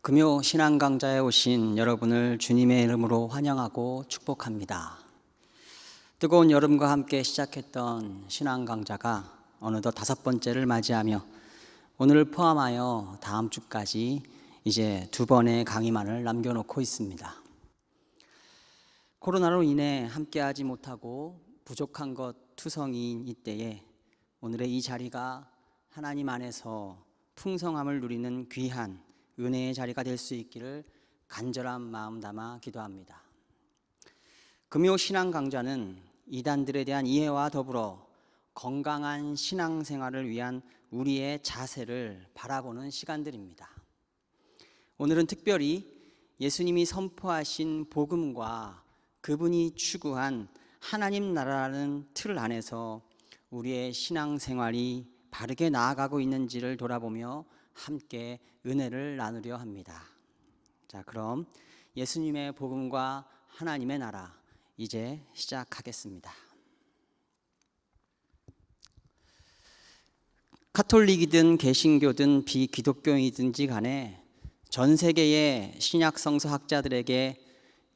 금요 신앙 강좌에 오신 여러분을 주님의 이름으로 환영하고 축복합니다. 뜨거운 여름과 함께 시작했던 신앙 강좌가 어느덧 5번째를 맞이하며 오늘을 포함하여 다음 주까지 이제 2번의 강의만을 남겨놓고 있습니다. 코로나로 인해 함께하지 못하고 부족한 것 투성이인 이때에 오늘의 이 자리가 하나님 안에서 풍성함을 누리는 귀한 은혜의 자리가 될 수 있기를 간절한 마음 담아 기도합니다. 금요 신앙 강좌는 이단들에 대한 이해와 더불어 건강한 신앙생활을 위한 우리의 자세를 바라보는 시간들입니다. 오늘은 특별히 예수님이 선포하신 복음과 그분이 추구한 하나님 나라라는 틀 안에서 우리의 신앙생활이 바르게 나아가고 있는지를 돌아보며 함께 은혜를 나누려 합니다. 자, 그럼 예수님의 복음과 하나님의 나라 이제 시작하겠습니다. 카톨릭이든 개신교든 비기독교이든지 간에 전 세계의 신약 성서 학자들에게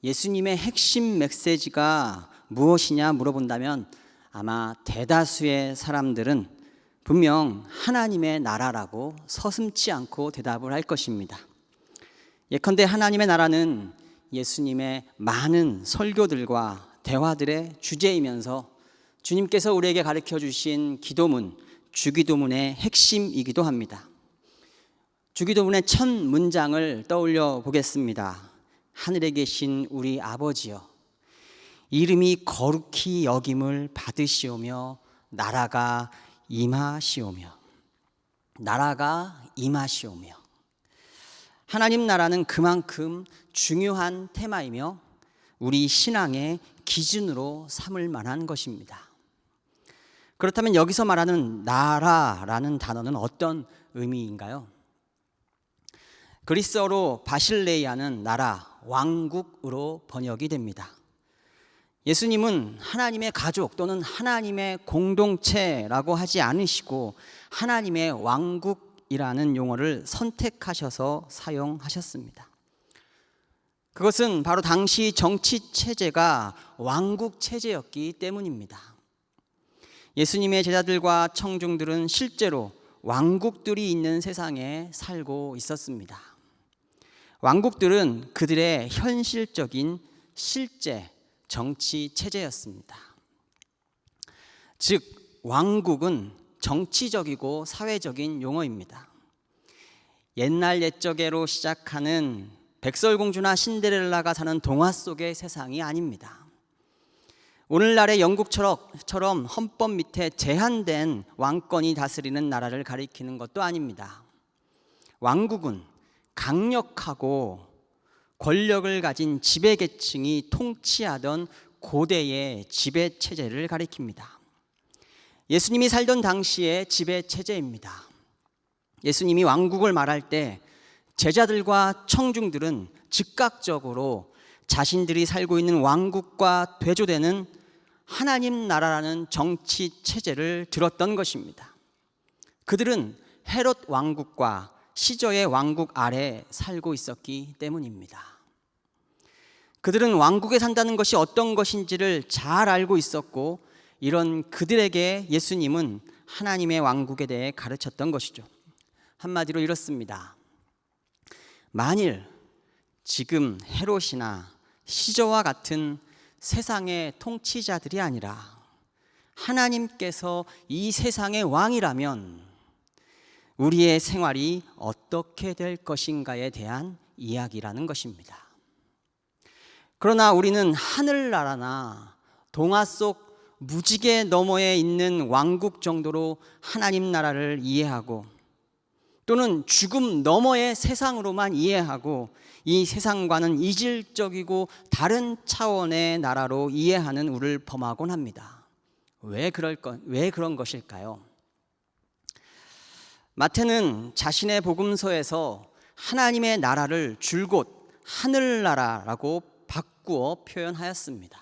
예수님의 핵심 메시지가 무엇이냐 물어본다면 아마 대다수의 사람들은 분명 하나님의 나라라고 서슴지 않고 대답을 할 것입니다. 예컨대 하나님의 나라는 예수님의 많은 설교들과 대화들의 주제이면서 주님께서 우리에게 가르쳐 주신 기도문, 주기도문의 핵심이기도 합니다. 주기도문의 첫 문장을 떠올려 보겠습니다. 하늘에 계신 우리 아버지여, 이름이 거룩히 여김을 받으시오며 나라가 임하시오며. 나라가 임하시오며. 하나님 나라는 그만큼 중요한 테마이며 우리 신앙의 기준으로 삼을 만한 것입니다. 그렇다면 여기서 말하는 나라라는 단어는 어떤 의미인가요? 그리스어로 바실레이아는 나라, 왕국으로 번역이 됩니다. 예수님은 하나님의 가족 또는 하나님의 공동체라고 하지 않으시고 하나님의 왕국이라는 용어를 선택하셔서 사용하셨습니다. 그것은 바로 당시 정치 체제가 왕국 체제였기 때문입니다. 예수님의 제자들과 청중들은 실제로 왕국들이 있는 세상에 살고 있었습니다. 왕국들은 그들의 현실적인 실제 정치 체제였습니다. 즉 왕국은 정치적이고 사회적인 용어입니다. 옛날 옛적에로 시작하는 백설공주나 신데렐라가 사는 동화 속의 세상이 아닙니다. 오늘날의 영국처럼 헌법 밑에 제한된 왕권이 다스리는 나라를 가리키는 것도 아닙니다. 왕국은 강력하고 권력을 가진 지배계층이 통치하던 고대의 지배체제를 가리킵니다. 예수님이 살던 당시의 지배체제입니다. 예수님이 왕국을 말할 때 제자들과 청중들은 즉각적으로 자신들이 살고 있는 왕국과 대조되는 하나님 나라라는 정치체제를 들었던 것입니다. 그들은 헤롯 왕국과 시저의 왕국 아래 살고 있었기 때문입니다. 그들은 왕국에 산다는 것이 어떤 것인지를 잘 알고 있었고 이런 그들에게 예수님은 하나님의 왕국에 대해 가르쳤던 것이죠. 한마디로 이렇습니다. 만일 지금 헤롯이나 시저와 같은 세상의 통치자들이 아니라 하나님께서 이 세상의 왕이라면 우리의 생활이 어떻게 될 것인가에 대한 이야기라는 것입니다. 그러나 우리는 하늘나라나 동화 속 무지개 너머에 있는 왕국 정도로 하나님 나라를 이해하고 또는 죽음 너머의 세상으로만 이해하고 이 세상과는 이질적이고 다른 차원의 나라로 이해하는 우리를 범하곤 합니다. 왜 그런 것일까요? 마태는 자신의 복음서에서 하나님의 나라를 줄곧 하늘나라라고 바꾸어 표현하였습니다.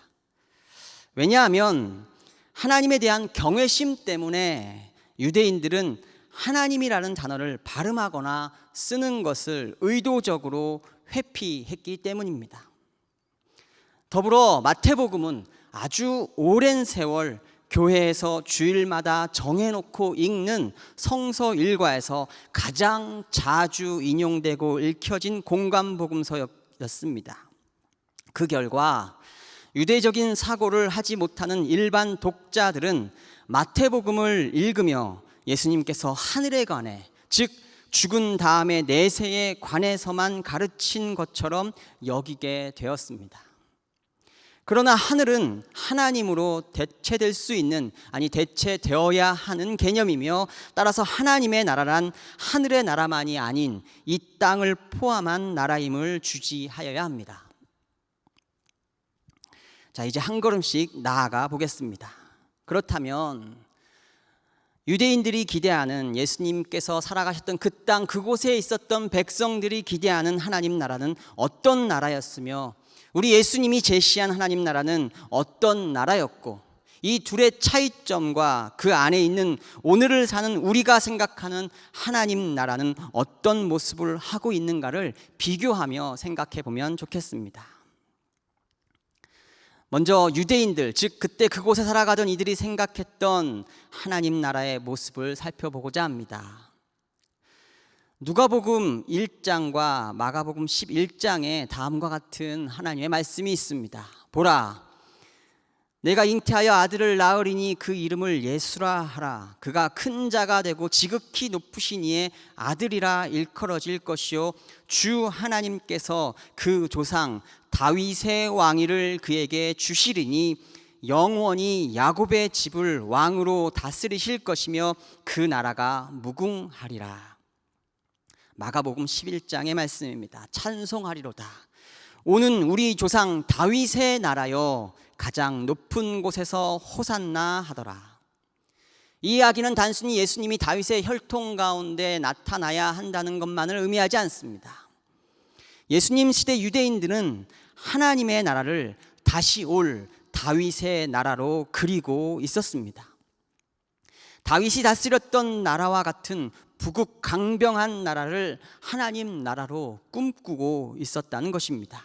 왜냐하면 하나님에 대한 경외심 때문에 유대인들은 하나님이라는 단어를 발음하거나 쓰는 것을 의도적으로 회피했기 때문입니다. 더불어 마태복음은 아주 오랜 세월 교회에서 주일마다 정해놓고 읽는 성서 일과에서 가장 자주 인용되고 읽혀진 공관복음서였습니다. 그 결과 유대적인 사고를 하지 못하는 일반 독자들은 마태복음을 읽으며 예수님께서 하늘에 관해, 즉 죽은 다음에 내세에 관해서만 가르친 것처럼 여기게 되었습니다. 그러나 하늘은 하나님으로 대체될 수 있는, 대체되어야 하는 개념이며, 따라서 하나님의 나라란 하늘의 나라만이 아닌 이 땅을 포함한 나라임을 주지하여야 합니다. 자, 이제 한 걸음씩 나아가 보겠습니다. 그렇다면 유대인들이 기대하는, 예수님께서 살아가셨던 그 땅 그곳에 있었던 백성들이 기대하는 하나님 나라는 어떤 나라였으며, 우리 예수님이 제시한 하나님 나라는 어떤 나라였고, 이 둘의 차이점과 그 안에 있는 오늘을 사는 우리가 생각하는 하나님 나라는 어떤 모습을 하고 있는가를 비교하며 생각해 보면 좋겠습니다. 먼저 유대인들, 즉 그때 그곳에 살아가던 이들이 생각했던 하나님 나라의 모습을 살펴보고자 합니다. 누가복음 1장과 마가복음 11장에 다음과 같은 하나님의 말씀이 있습니다. 보라, 내가 잉태하여 아들을 낳으리니 그 이름을 예수라 하라. 그가 큰 자가 되고 지극히 높으신 이의 아들이라 일컬어질 것이요, 주 하나님께서 그 조상 다윗의 왕위를 그에게 주시리니 영원히 야곱의 집을 왕으로 다스리실 것이며 그 나라가 무궁하리라. 마가복음 11장의 말씀입니다. 찬송하리로다. 오는 우리 조상 다윗의 나라여 가장 높은 곳에서 호산나 하더라. 이 이야기는 단순히 예수님이 다윗의 혈통 가운데 나타나야 한다는 것만을 의미하지 않습니다. 예수님 시대 유대인들은 하나님의 나라를 다시 올 다윗의 나라로 그리고 있었습니다. 다윗이 다스렸던 나라와 같은 부국강병한 나라를 하나님 나라로 꿈꾸고 있었다는 것입니다.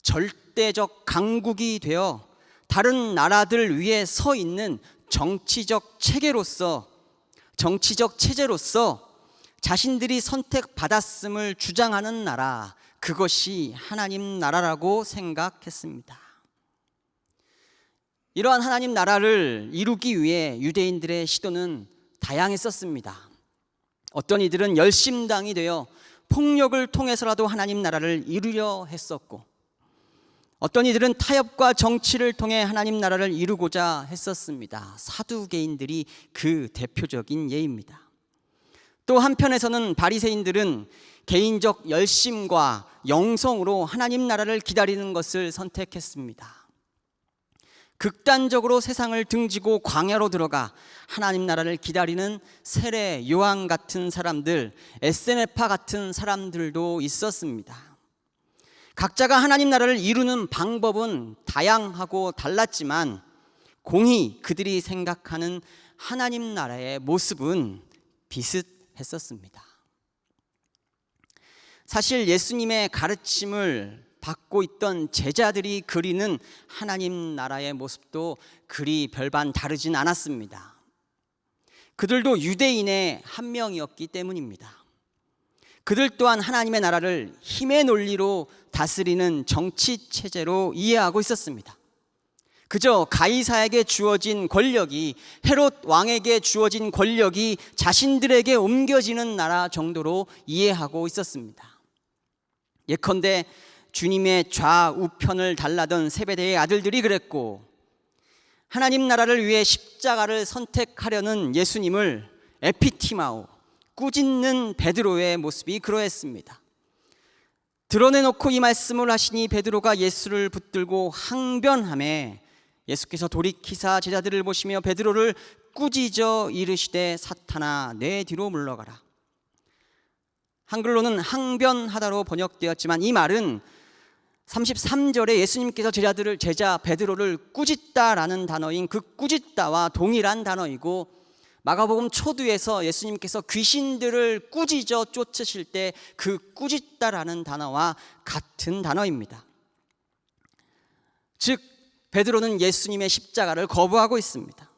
절대적 강국이 되어 다른 나라들 위에 서 있는 정치적 체제로서 자신들이 선택받았음을 주장하는 나라, 그것이 하나님 나라라고 생각했습니다. 이러한 하나님 나라를 이루기 위해 유대인들의 시도는 다양했었습니다. 어떤 이들은 열심당이 되어 폭력을 통해서라도 하나님 나라를 이루려 했었고, 어떤 이들은 타협과 정치를 통해 하나님 나라를 이루고자 했었습니다. 사두개인들이 그 대표적인 예입니다. 또 한편에서는 바리새인들은 개인적 열심과 영성으로 하나님 나라를 기다리는 것을 선택했습니다. 극단적으로 세상을 등지고 광야로 들어가 하나님 나라를 기다리는 세례 요한 같은 사람들, 에세네파 같은 사람들도 있었습니다. 각자가 하나님 나라를 이루는 방법은 다양하고 달랐지만 공히 그들이 생각하는 하나님 나라의 모습은 비슷했었습니다. 사실 예수님의 가르침을 받고 있던 제자들이 그리는 하나님 나라의 모습도 그리 별반 다르진 않았습니다. 그들도 유대인의 한 명이었기 때문입니다. 그들 또한 하나님의 나라를 힘의 논리로 다스리는 정치 체제로 이해하고 있었습니다. 그저 가이사에게 주어진 권력이, 헤롯 왕에게 주어진 권력이 자신들에게 옮겨지는 나라 정도로 이해하고 있었습니다. 예컨대 주님의 좌우편을 달라던 세베대의 아들들이 그랬고, 하나님 나라를 위해 십자가를 선택하려는 예수님을 에피티마오, 꾸짖는 베드로의 모습이 그러했습니다. 드러내놓고 이 말씀을 하시니 베드로가 예수를 붙들고 항변하매 예수께서 돌이키사 제자들을 보시며 베드로를 꾸짖어 이르시되 사탄아 내 뒤로 물러가라. 한글로는 항변하다로 번역되었지만 이 말은 33절에 예수님께서 제자 베드로를 꾸짖다라는 단어인 그 꾸짖다와 동일한 단어이고, 마가복음 초두에서 예수님께서 귀신들을 꾸짖어 쫓으실 때 그 꾸짖다라는 단어와 같은 단어입니다. 즉 베드로는 예수님의 십자가를 거부하고 있습니다.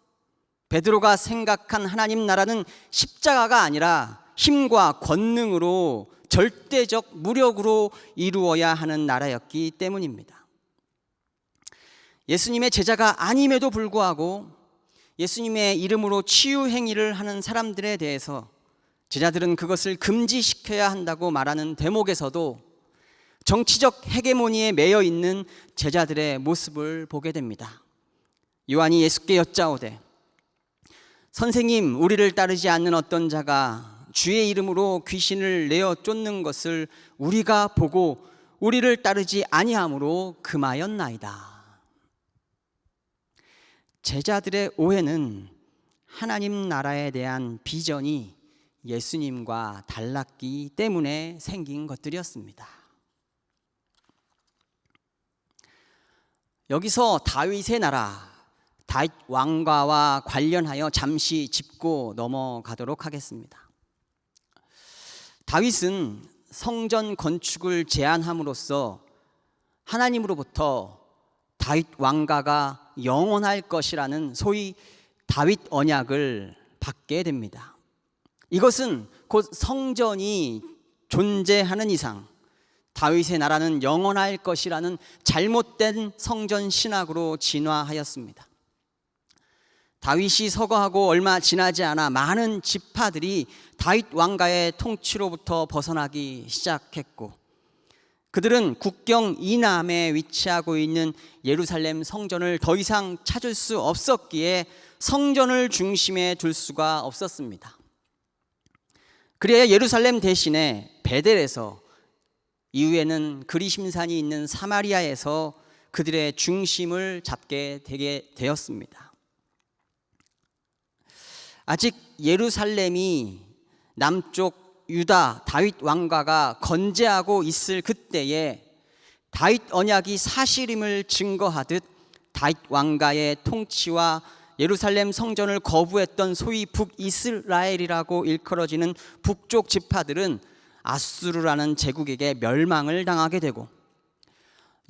베드로가 생각한 하나님 나라는 십자가가 아니라 힘과 권능으로 절대적 무력으로 이루어야 하는 나라였기 때문입니다. 예수님의 제자가 아님에도 불구하고 예수님의 이름으로 치유 행위를 하는 사람들에 대해서 제자들은 그것을 금지시켜야 한다고 말하는 대목에서도 정치적 헤게모니에 매여 있는 제자들의 모습을 보게 됩니다. 요한이 예수께 여짜오되 선생님, 우리를 따르지 않는 어떤 자가 주의 이름으로 귀신을 내어 쫓는 것을 우리가 보고 우리를 따르지 아니함으로 금하였나이다. 제자들의 오해는 하나님 나라에 대한 비전이 예수님과 달랐기 때문에 생긴 것들이었습니다. 여기서 다윗의 나라, 다윗 왕가와 관련하여 잠시 짚고 넘어가도록 하겠습니다. 다윗은 성전 건축을 제안함으로써 하나님으로부터 다윗 왕가가 영원할 것이라는 소위 다윗 언약을 받게 됩니다. 이것은 곧 성전이 존재하는 이상 다윗의 나라는 영원할 것이라는 잘못된 성전 신학으로 진화하였습니다. 다윗이 서거하고 얼마 지나지 않아 많은 지파들이 다윗 왕가의 통치로부터 벗어나기 시작했고, 그들은 국경 이남에 위치하고 있는 예루살렘 성전을 더 이상 찾을 수 없었기에 성전을 중심에 둘 수가 없었습니다. 그래야 예루살렘 대신에 베델에서, 이후에는 그리심산이 있는 사마리아에서 그들의 중심을 잡게 되게 되었습니다. 아직 예루살렘이 남쪽 유다 다윗 왕가가 건재하고 있을 그때에 다윗 언약이 사실임을 증거하듯 다윗 왕가의 통치와 예루살렘 성전을 거부했던 소위 북이스라엘이라고 일컬어지는 북쪽 지파들은 아수르라는 제국에게 멸망을 당하게 되고,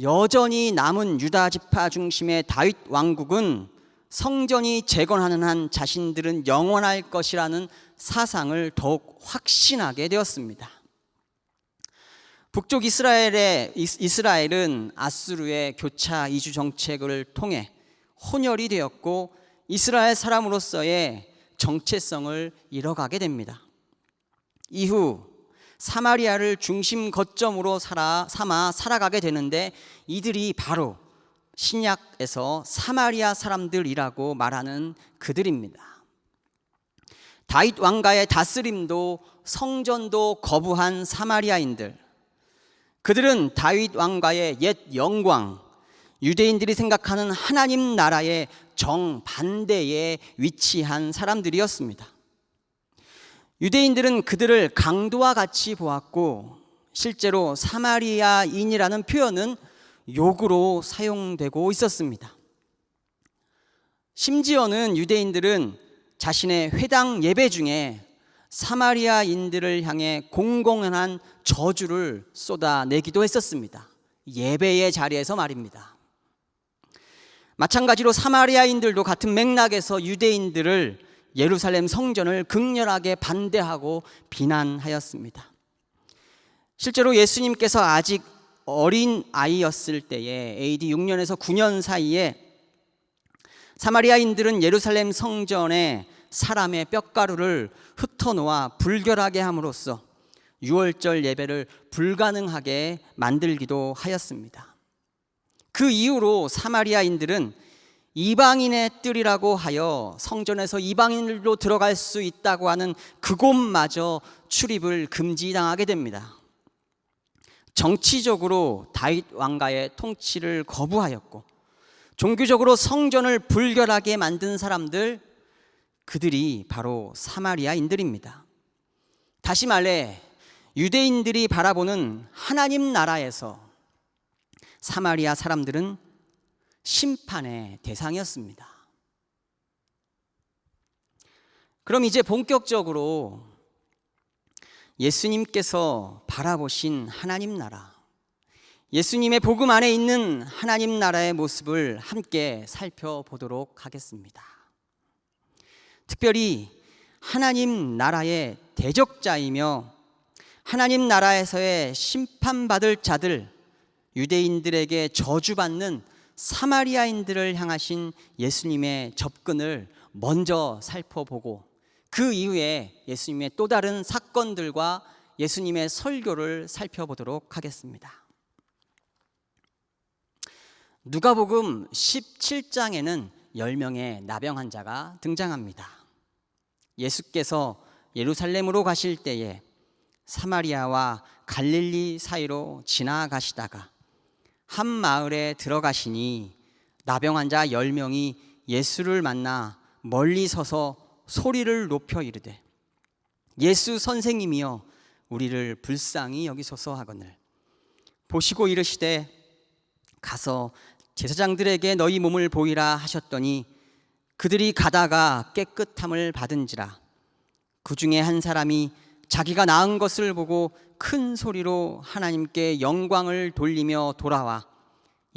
여전히 남은 유다 지파 중심의 다윗 왕국은 성전이 재건하는 한 자신들은 영원할 것이라는 사상을 더욱 확신하게 되었습니다. 북쪽 이스라엘은 아수르의 교차 이주 정책을 통해 혼혈이 되었고 이스라엘 사람으로서의 정체성을 잃어가게 됩니다. 이후 사마리아를 중심 거점으로 삼아 살아가게 되는데, 이들이 바로 신약에서 사마리아 사람들이라고 말하는 그들입니다. 다윗 왕가의 다스림도 성전도 거부한 사마리아인들, 그들은 다윗 왕가의 옛 영광, 유대인들이 생각하는 하나님 나라의 정반대에 위치한 사람들이었습니다. 유대인들은 그들을 강도와 같이 보았고, 실제로 사마리아인이라는 표현은 욕으로 사용되고 있었습니다. 심지어는 유대인들은 자신의 회당 예배 중에 사마리아인들을 향해 공공연한 저주를 쏟아내기도 했었습니다. 예배의 자리에서 말입니다. 마찬가지로 사마리아인들도 같은 맥락에서 유대인들을, 예루살렘 성전을 극렬하게 반대하고 비난하였습니다. 실제로 예수님께서 아직 어린 아이였을 때에 AD 6년에서 9년 사이에 사마리아인들은 예루살렘 성전에 사람의 뼈가루를 흩어놓아 불결하게 함으로써 유월절 예배를 불가능하게 만들기도 하였습니다. 그 이후로 사마리아인들은 이방인의 뜰이라고 하여 성전에서 이방인들도 들어갈 수 있다고 하는 그곳마저 출입을 금지당하게 됩니다. 정치적으로 다윗 왕가의 통치를 거부하였고, 종교적으로 성전을 불결하게 만든 사람들, 그들이 바로 사마리아인들입니다. 다시 말해 유대인들이 바라보는 하나님 나라에서 사마리아 사람들은 심판의 대상이었습니다. 그럼 이제 본격적으로 예수님께서 바라보신 하나님 나라, 예수님의 복음 안에 있는 하나님 나라의 모습을 함께 살펴보도록 하겠습니다. 특별히 하나님 나라의 대적자이며 하나님 나라에서의 심판받을 자들, 유대인들에게 저주받는 사마리아인들을 향하신 예수님의 접근을 먼저 살펴보고 그 이후에 예수님의 또 다른 사건들과 예수님의 설교를 살펴보도록 하겠습니다. 누가복음 17장에는 10명의 나병 환자가 등장합니다. 예수께서 예루살렘으로 가실 때에 사마리아와 갈릴리 사이로 지나가시다가 한 마을에 들어가시니 나병 환자 10명이 예수를 만나 멀리 서서 소리를 높여 이르되 예수 선생님이여 우리를 불쌍히 여기소서 하거늘 보시고 이르시되 가서 제사장들에게 너희 몸을 보이라 하셨더니 그들이 가다가 깨끗함을 받은지라. 그 중에 한 사람이 자기가 나은 것을 보고 큰 소리로 하나님께 영광을 돌리며 돌아와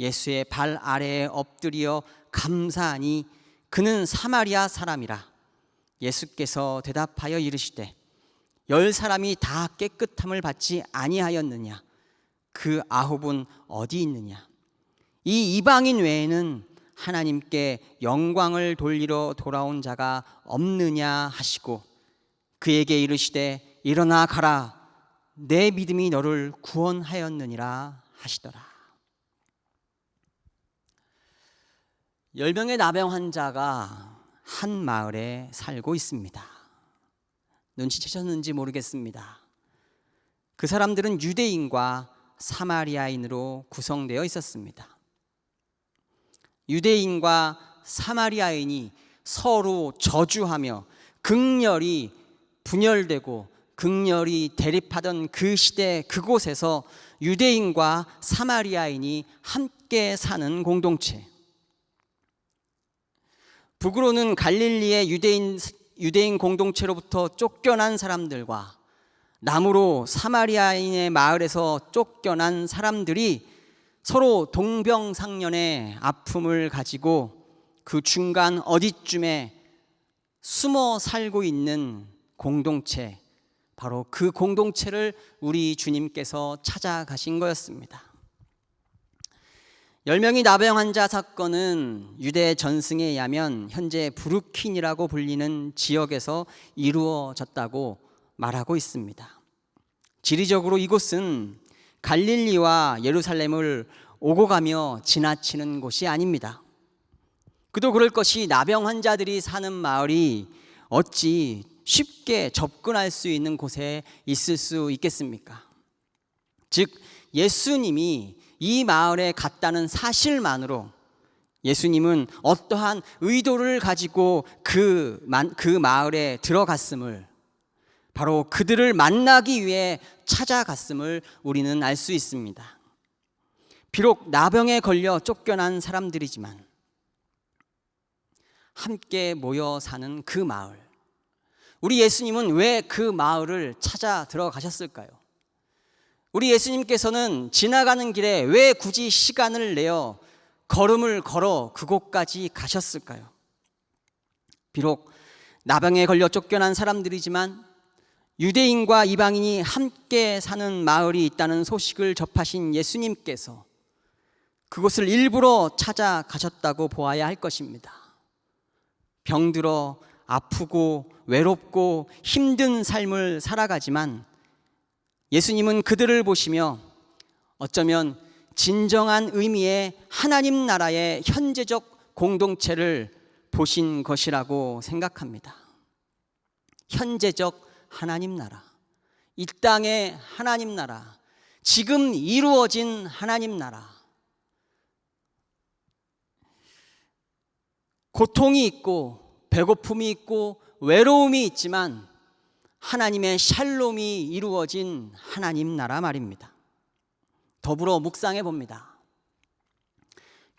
예수의 발 아래에 엎드려 감사하니 그는 사마리아 사람이라. 예수께서 대답하여 이르시되 10사람이 다 깨끗함을 받지 아니하였느냐? 그 9은 어디 있느냐? 이 이방인 외에는 하나님께 영광을 돌리러 돌아온 자가 없느냐 하시고 그에게 이르시되 일어나 가라, 내 믿음이 너를 구원하였느니라 하시더라. 10명의 나병 환자가 한 마을에 살고 있습니다. 눈치채셨는지 모르겠습니다. 그 사람들은 유대인과 사마리아인으로 구성되어 있었습니다. 유대인과 사마리아인이 서로 저주하며 극렬히 분열되고 극렬히 대립하던 그 시대 그곳에서 유대인과 사마리아인이 함께 사는 공동체. 북으로는 갈릴리의 유대인 공동체로부터 쫓겨난 사람들과 남으로 사마리아인의 마을에서 쫓겨난 사람들이 서로 동병상련의 아픔을 가지고 그 중간 어디쯤에 숨어 살고 있는 공동체, 바로 그 공동체를 우리 주님께서 찾아가신 거였습니다. 10명의 나병 환자 사건은 유대 전승에 의하면 현재 브루킨이라고 불리는 지역에서 이루어졌다고 말하고 있습니다. 지리적으로 이곳은 갈릴리와 예루살렘을 오고 가며 지나치는 곳이 아닙니다. 그도 그럴 것이 나병 환자들이 사는 마을이 어찌 쉽게 접근할 수 있는 곳에 있을 수 있겠습니까? 즉 예수님이 이 마을에 갔다는 사실만으로 예수님은 어떠한 의도를 가지고 그 마을에 들어갔음을, 바로 그들을 만나기 위해 찾아갔음을 우리는 알 수 있습니다. 비록 나병에 걸려 쫓겨난 사람들이지만 함께 모여 사는 그 마을, 우리 예수님은 왜 그 마을을 찾아 들어가셨을까요? 우리 예수님께서는 지나가는 길에 왜 굳이 시간을 내어 걸음을 걸어 그곳까지 가셨을까요? 비록 나병에 걸려 쫓겨난 사람들이지만 유대인과 이방인이 함께 사는 마을이 있다는 소식을 접하신 예수님께서 그곳을 일부러 찾아가셨다고 보아야 할 것입니다. 병들어 아프고 외롭고 힘든 삶을 살아가지만 예수님은 그들을 보시며 어쩌면 진정한 의미의 하나님 나라의 현재적 공동체를 보신 것이라고 생각합니다. 현재적 하나님 나라, 이 땅의 하나님 나라, 지금 이루어진 하나님 나라. 고통이 있고 배고픔이 있고 외로움이 있지만 하나님의 샬롬이 이루어진 하나님 나라 말입니다. 더불어 묵상해 봅니다.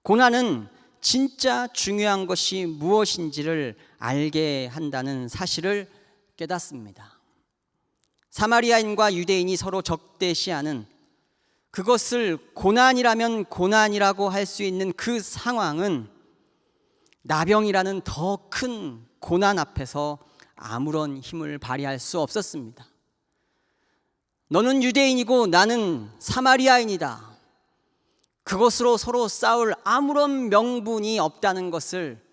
고난은 진짜 중요한 것이 무엇인지를 알게 한다는 사실을 깨닫습니다. 사마리아인과 유대인이 서로 적대시하는, 그것을 고난이라면 고난이라고 할 수 있는 그 상황은 나병이라는 더 큰 고난 앞에서 아무런 힘을 발휘할 수 없었습니다. 너는 유대인이고 나는 사마리아인이다. 그것으로 서로 싸울 아무런 명분이 없다는 것을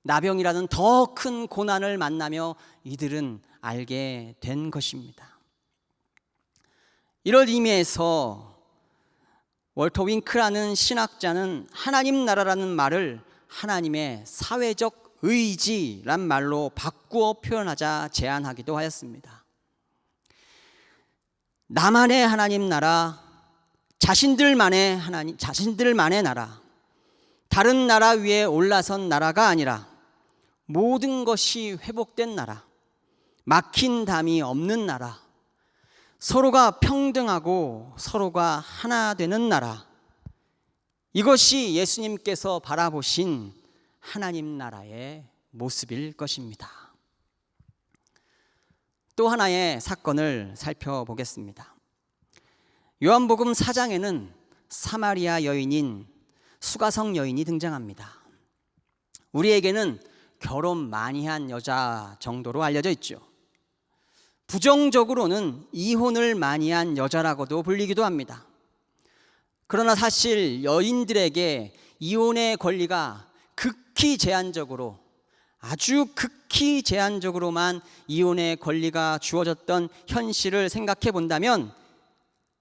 나병이라는 더 큰 고난을 만나며 이들은 알게 된 것입니다. 이런 의미에서 월터 윙크라는 신학자는 하나님 나라라는 말을 하나님의 사회적 의지란 말로 바꾸어 표현하자 제안하기도 하였습니다. 나만의 하나님 나라, 자신들만의 하나님, 자신들만의 나라, 다른 나라 위에 올라선 나라가 아니라 모든 것이 회복된 나라, 막힌 담이 없는 나라, 서로가 평등하고 서로가 하나 되는 나라, 이것이 예수님께서 바라보신 하나님 나라의 모습일 것입니다. 또 하나의 사건을 살펴보겠습니다. 요한복음 4장에는 사마리아 여인인 수가성 여인이 등장합니다. 우리에게는 결혼 많이 한 여자 정도로 알려져 있죠. 부정적으로는 이혼을 많이 한 여자라고도 불리기도 합니다. 그러나 사실 여인들에게 이혼의 권리가 극히 제한적으로, 아주 극히 제한적으로만 이혼의 권리가 주어졌던 현실을 생각해 본다면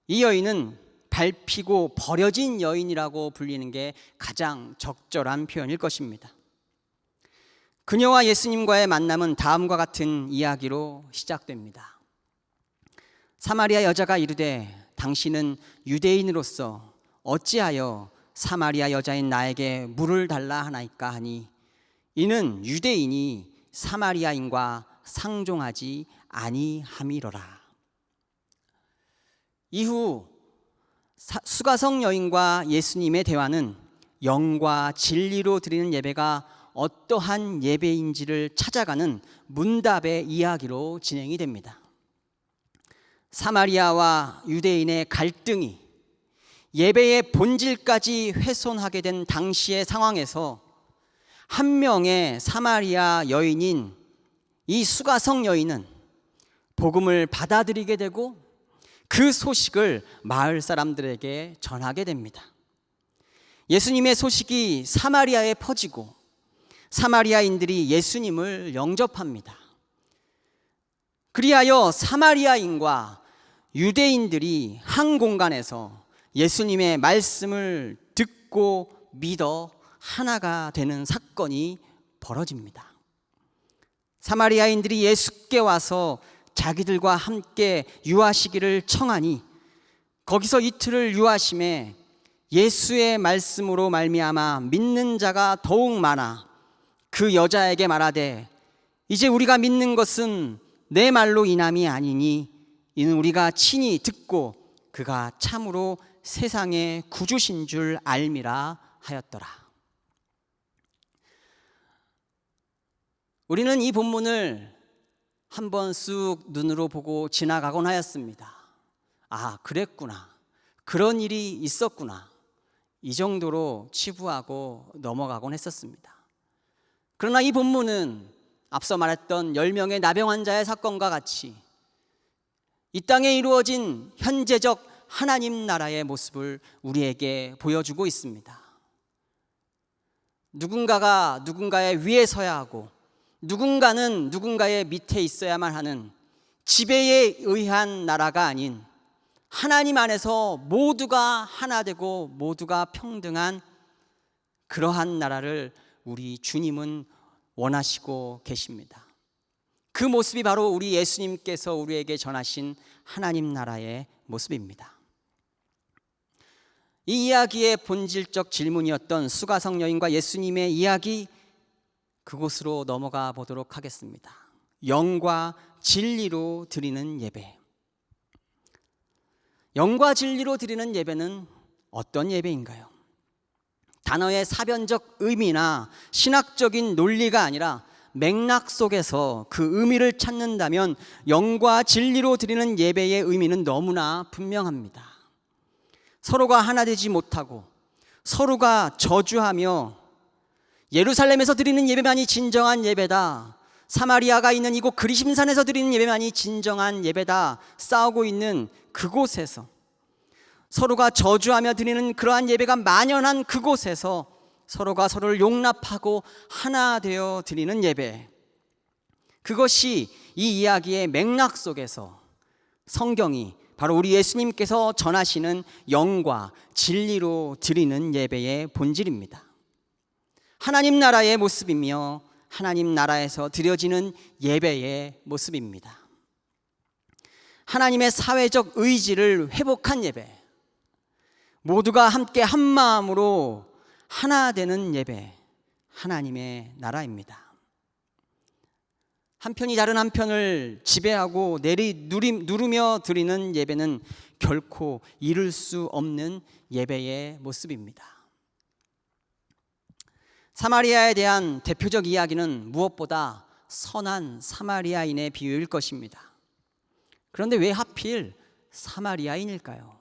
이 여인은 밟히고 버려진 여인이라고 불리는 게 가장 적절한 표현일 것입니다. 그녀와 예수님과의 만남은 다음과 같은 이야기로 시작됩니다. 사마리아 여자가 이르되 당신은 유대인으로서 어찌하여 사마리아 여자인 나에게 물을 달라 하나이까 하니 이는 유대인이 사마리아인과 상종하지 아니함이로라. 이후 수가성 여인과 예수님의 대화는 영과 진리로 드리는 예배가 어떠한 예배인지를 찾아가는 문답의 이야기로 진행이 됩니다. 사마리아와 유대인의 갈등이 예배의 본질까지 훼손하게 된 당시의 상황에서 한 명의 사마리아 여인인 이 수가성 여인은 복음을 받아들이게 되고 그 소식을 마을 사람들에게 전하게 됩니다. 예수님의 소식이 사마리아에 퍼지고 사마리아인들이 예수님을 영접합니다. 그리하여 사마리아인과 유대인들이 한 공간에서 예수님의 말씀을 듣고 믿어 하나가 되는 사건이 벌어집니다. 사마리아인들이 예수께 와서 자기들과 함께 유하시기를 청하니 거기서 이틀을 유하심에 예수의 말씀으로 말미암아 믿는 자가 더욱 많아 그 여자에게 말하되 이제 우리가 믿는 것은 내 말로 인함이 아니니 이는 우리가 친히 듣고 그가 참으로 세상의 구주신 줄 알미라 하였더라. 우리는 이 본문을 한번 쑥 눈으로 보고 지나가곤 하였습니다. 아, 그랬구나. 그런 일이 있었구나. 이 정도로 치부하고 넘어가곤 했었습니다. 그러나 이 본문은 앞서 말했던 10명의 나병 환자의 사건과 같이 이 땅에 이루어진 현재적 하나님 나라의 모습을 우리에게 보여주고 있습니다. 누군가가 누군가의 위에 서야 하고 누군가는 누군가의 밑에 있어야만 하는 지배에 의한 나라가 아닌 하나님 안에서 모두가 하나 되고 모두가 평등한 그러한 나라를 우리 주님은 원하시고 계십니다. 그 모습이 바로 우리 예수님께서 우리에게 전하신 하나님 나라의 모습입니다. 이 이야기의 본질적 질문이었던 수가성 여인과 예수님의 이야기, 그곳으로 넘어가 보도록 하겠습니다. 영과 진리로 드리는 예배. 영과 진리로 드리는 예배는 어떤 예배인가요? 단어의 사변적 의미나 신학적인 논리가 아니라 맥락 속에서 그 의미를 찾는다면 영과 진리로 드리는 예배의 의미는 너무나 분명합니다. 서로가 하나 되지 못하고 서로가 저주하며 예루살렘에서 드리는 예배만이 진정한 예배다, 사마리아가 있는 이곳 그리심산에서 드리는 예배만이 진정한 예배다 싸우고 있는 그곳에서, 서로가 저주하며 드리는 그러한 예배가 만연한 그곳에서 서로가 서로를 용납하고 하나 되어 드리는 예배, 그것이 이 이야기의 맥락 속에서 성경이 바로 우리 예수님께서 전하시는 영과 진리로 드리는 예배의 본질입니다. 하나님 나라의 모습이며 하나님 나라에서 드려지는 예배의 모습입니다. 하나님의 사회적 의지를 회복한 예배, 모두가 함께 한 마음으로 하나 되는 예배, 하나님의 나라입니다. 한편이 다른 한편을 지배하고 누르며 드리는 예배는 결코 이룰 수 없는 예배의 모습입니다. 사마리아에 대한 대표적 이야기는 무엇보다 선한 사마리아인의 비유일 것입니다. 그런데 왜 하필 사마리아인일까요?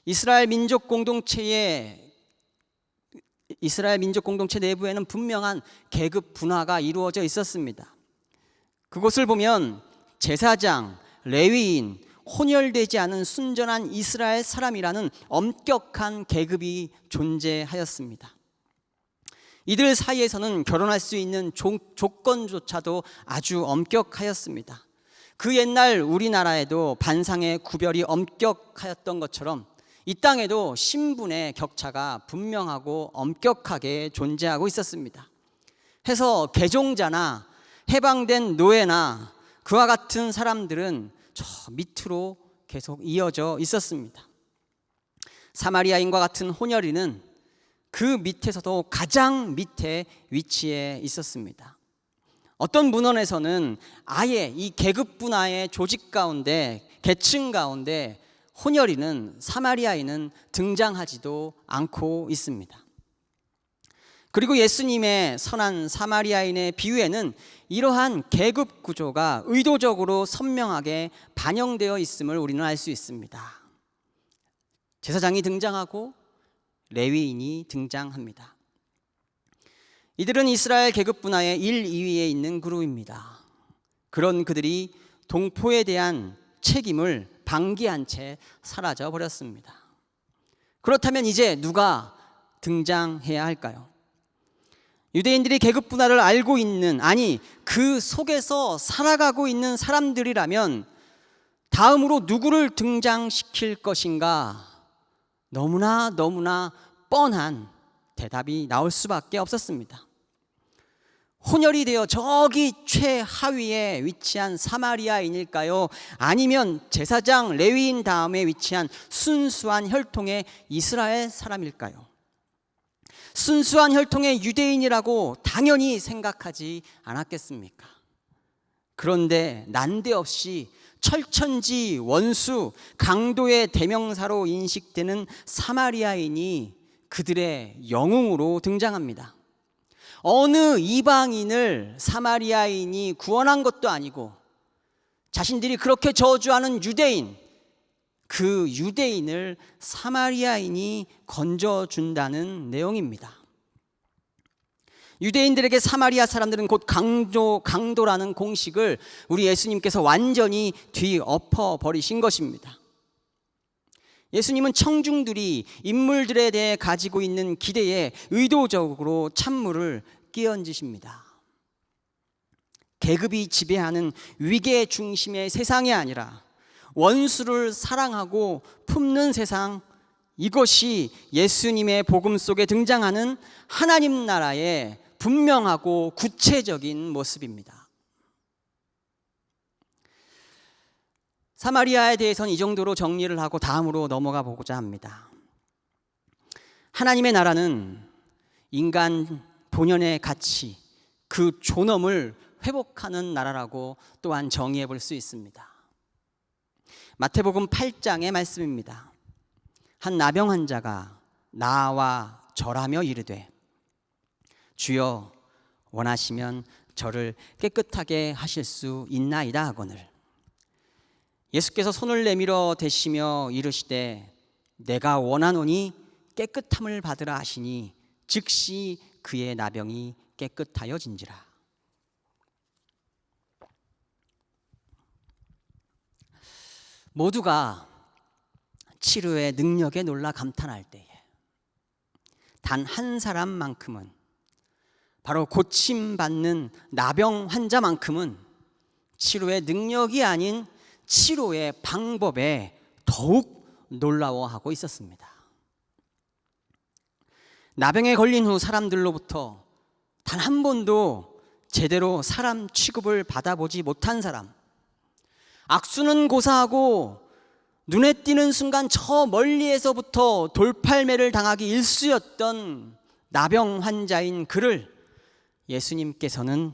이스라엘 민족 공동체 내부에는 분명한 계급 분화가 이루어져 있었습니다. 그곳을 보면 제사장, 레위인, 혼혈되지 않은 순전한 이스라엘 사람이라는 엄격한 계급이 존재하였습니다. 이들 사이에서는 결혼할 수 있는 조건조차도 아주 엄격하였습니다. 그 옛날 우리나라에도 반상의 구별이 엄격하였던 것처럼 이 땅에도 신분의 격차가 분명하고 엄격하게 존재하고 있었습니다. 해서 개종자나 해방된 노예나 그와 같은 사람들은 저 밑으로 계속 이어져 있었습니다. 사마리아인과 같은 혼혈인은 그 밑에서도 가장 밑에 위치해 있었습니다. 어떤 문헌에서는 아예 이 계급 분화의 조직 가운데, 계층 가운데 혼혈인은, 사마리아인은 등장하지도 않고 있습니다. 그리고 예수님의 선한 사마리아인의 비유에는 이러한 계급 구조가 의도적으로 선명하게 반영되어 있음을 우리는 알 수 있습니다. 제사장이 등장하고 레위인이 등장합니다. 이들은 이스라엘 계급 분화의 1, 2위에 있는 그룹입니다. 그런 그들이 동포에 대한 책임을 방기한 채 사라져 버렸습니다. 그렇다면 이제 누가 등장해야 할까요? 유대인들이 계급 분화를 알고 있는, 아니 그 속에서 살아가고 있는 사람들이라면 다음으로 누구를 등장시킬 것인가? 너무나 뻔한 대답이 나올 수밖에 없었습니다. 혼혈이 되어 저기 최하위에 위치한 사마리아인일까요? 아니면 제사장 레위인 다음에 위치한 순수한 혈통의 이스라엘 사람일까요? 순수한 혈통의 유대인이라고 당연히 생각하지 않았겠습니까? 그런데 난데없이 철천지 원수, 강도의 대명사로 인식되는 사마리아인이 그들의 영웅으로 등장합니다. 어느 이방인을 사마리아인이 구원한 것도 아니고 자신들이 그렇게 저주하는 유대인, 그 유대인을 사마리아인이 건져준다는 내용입니다. 유대인들에게 사마리아 사람들은 곧 강도라는 공식을 우리 예수님께서 완전히 뒤엎어버리신 것입니다. 예수님은 청중들이 인물들에 대해 가지고 있는 기대에 의도적으로 찬물을 끼얹으십니다. 계급이 지배하는 위계 중심의 세상이 아니라 원수를 사랑하고 품는 세상, 이것이 예수님의 복음 속에 등장하는 하나님 나라의 분명하고 구체적인 모습입니다. 사마리아에 대해서는 이 정도로 정리를 하고 다음으로 넘어가 보고자 합니다. 하나님의 나라는 인간 본연의 가치, 그 존엄을 회복하는 나라라고 또한 정의해 볼 수 있습니다. 마태복음 8장의 말씀입니다. 한 나병 환자가 나와 절하며 이르되 주여 원하시면 저를 깨끗하게 하실 수 있나이다 하거늘 예수께서 손을 내밀어 대시며 이르시되 내가 원하노니 깨끗함을 받으라 하시니 즉시 그의 나병이 깨끗하여진지라. 모두가 치료의 능력에 놀라 감탄할 때에 단 한 사람만큼은, 바로 고침받는 나병 환자만큼은 치료의 능력이 아닌 치료의 방법에 더욱 놀라워하고 있었습니다. 나병에 걸린 후 사람들로부터 단 한 번도 제대로 사람 취급을 받아보지 못한 사람, 악수는 고사하고 눈에 띄는 순간 저 멀리에서부터 돌팔매를 당하기 일쑤였던 나병 환자인 그를 예수님께서는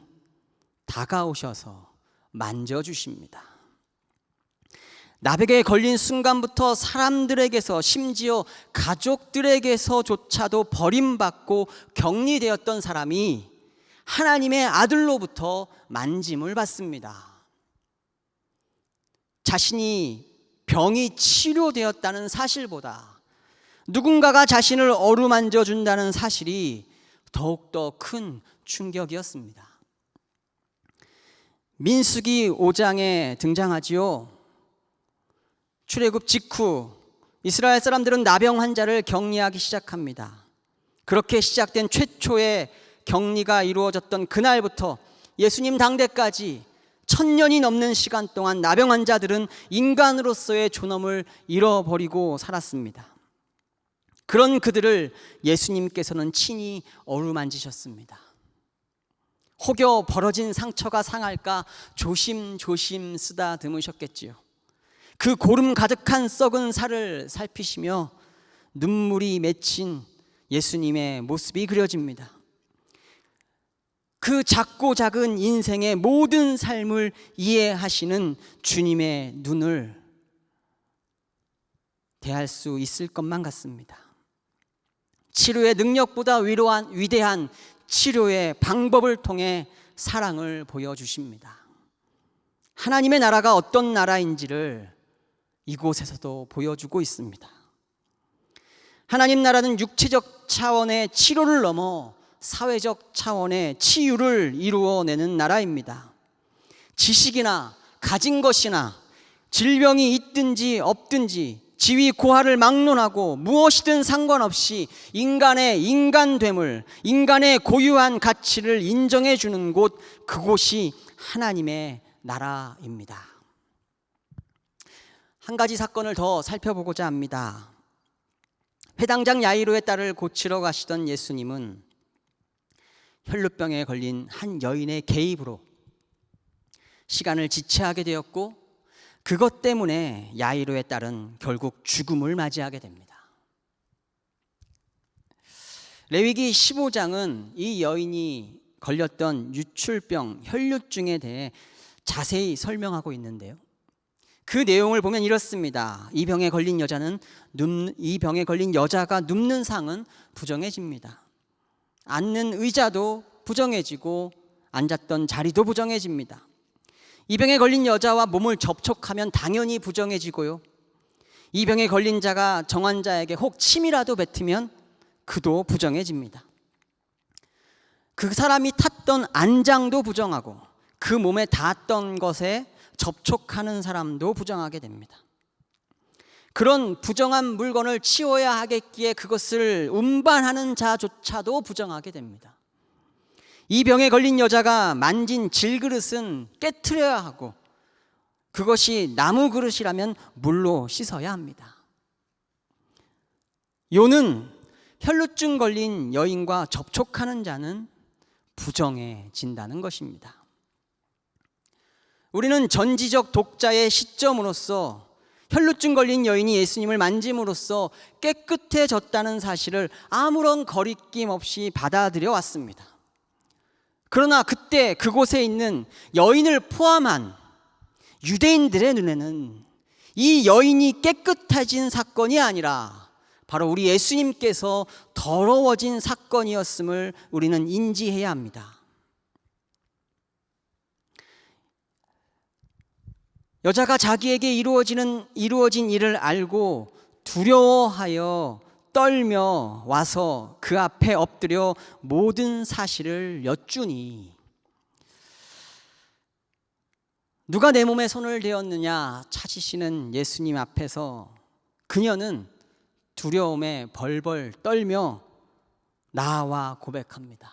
다가오셔서 만져주십니다. 나병에 걸린 순간부터 사람들에게서, 심지어 가족들에게서조차도 버림받고 격리되었던 사람이 하나님의 아들로부터 만짐을 받습니다. 자신이 병이 치료되었다는 사실보다 누군가가 자신을 어루만져 준다는 사실이 더욱더 큰 충격이었습니다. 민수기 5장에 등장하지요. 출애굽 직후 이스라엘 사람들은 나병 환자를 격리하기 시작합니다. 그렇게 시작된 최초의 격리가 이루어졌던 그날부터 예수님 당대까지 1000년이 넘는 시간 동안 나병 환자들은 인간으로서의 존엄을 잃어버리고 살았습니다. 그런 그들을 예수님께서는 친히 어루만지셨습니다. 혹여 벌어진 상처가 상할까 조심조심 쓰다듬으셨겠지요. 그 고름 가득한 썩은 살을 살피시며 눈물이 맺힌 예수님의 모습이 그려집니다. 그 작고 작은 인생의 모든 삶을 이해하시는 주님의 눈을 대할 수 있을 것만 같습니다. 치료의 능력보다 위대한 치료의 방법을 통해 사랑을 보여주십니다. 하나님의 나라가 어떤 나라인지를 이곳에서도 보여주고 있습니다. 하나님 나라는 육체적 차원의 치료를 넘어 사회적 차원의 치유를 이루어내는 나라입니다. 지식이나 가진 것이나 질병이 있든지 없든지 지위 고하를 막론하고 무엇이든 상관없이 인간의 인간됨을, 인간의 고유한 가치를 인정해 주는 곳, 그곳이 하나님의 나라입니다. 한 가지 사건을 더 살펴보고자 합니다. 회당장 야이로의 딸을 고치러 가시던 예수님은 혈루병에 걸린 한 여인의 개입으로 시간을 지체하게 되었고, 그것 때문에 야이로의 딸은 결국 죽음을 맞이하게 됩니다. 레위기 15장은 이 여인이 걸렸던 유출병, 혈루증에 대해 자세히 설명하고 있는데요. 그 내용을 보면 이렇습니다. 이 병에 걸린 여자가 눕는 상은 부정해집니다. 앉는 의자도 부정해지고 앉았던 자리도 부정해집니다. 이 병에 걸린 여자와 몸을 접촉하면 당연히 부정해지고요. 이 병에 걸린 자가 정환자에게 혹 침이라도 뱉으면 그도 부정해집니다. 그 사람이 탔던 안장도 부정하고 그 몸에 닿았던 것에 접촉하는 사람도 부정하게 됩니다. 그런 부정한 물건을 치워야 하겠기에 그것을 운반하는 자조차도 부정하게 됩니다. 이 병에 걸린 여자가 만진 질그릇은 깨트려야 하고, 그것이 나무 그릇이라면 물로 씻어야 합니다. 요는 혈루증 걸린 여인과 접촉하는 자는 부정해진다는 것입니다. 우리는 전지적 독자의 시점으로서 혈루증 걸린 여인이 예수님을 만짐으로써 깨끗해졌다는 사실을 아무런 거리낌 없이 받아들여 왔습니다. 그러나 그때 그곳에 있는 여인을 포함한 유대인들의 눈에는 이 여인이 깨끗해진 사건이 아니라 바로 우리 예수님께서 더러워진 사건이었음을 우리는 인지해야 합니다. 여자가 자기에게 이루어진 일을 알고 두려워하여 떨며 와서 그 앞에 엎드려 모든 사실을 여쭈니, 누가 내 몸에 손을 대었느냐 찾으시는 예수님 앞에서 그녀는 두려움에 벌벌 떨며 나와 고백합니다.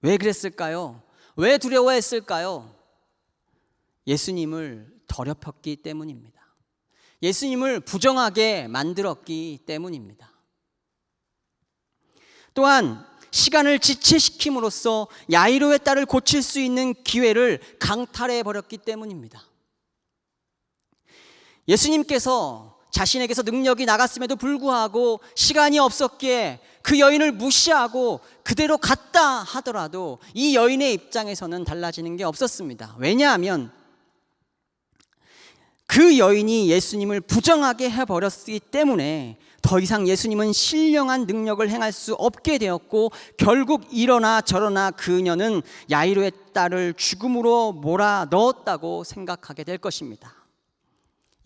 왜 그랬을까요? 왜 두려워했을까요? 예수님을 더럽혔기 때문입니다. 예수님을 부정하게 만들었기 때문입니다. 또한 시간을 지체시킴으로써 야이로의 딸을 고칠 수 있는 기회를 강탈해 버렸기 때문입니다. 예수님께서 자신에게서 능력이 나갔음에도 불구하고 시간이 없었기에 그 여인을 무시하고 그대로 갔다 하더라도 이 여인의 입장에서는 달라지는 게 없었습니다. 왜냐하면 그 여인이 예수님을 부정하게 해버렸기 때문에 더 이상 예수님은 신령한 능력을 행할 수 없게 되었고, 결국 이러나 저러나 그녀는 야이로의 딸을 죽음으로 몰아 넣었다고 생각하게 될 것입니다.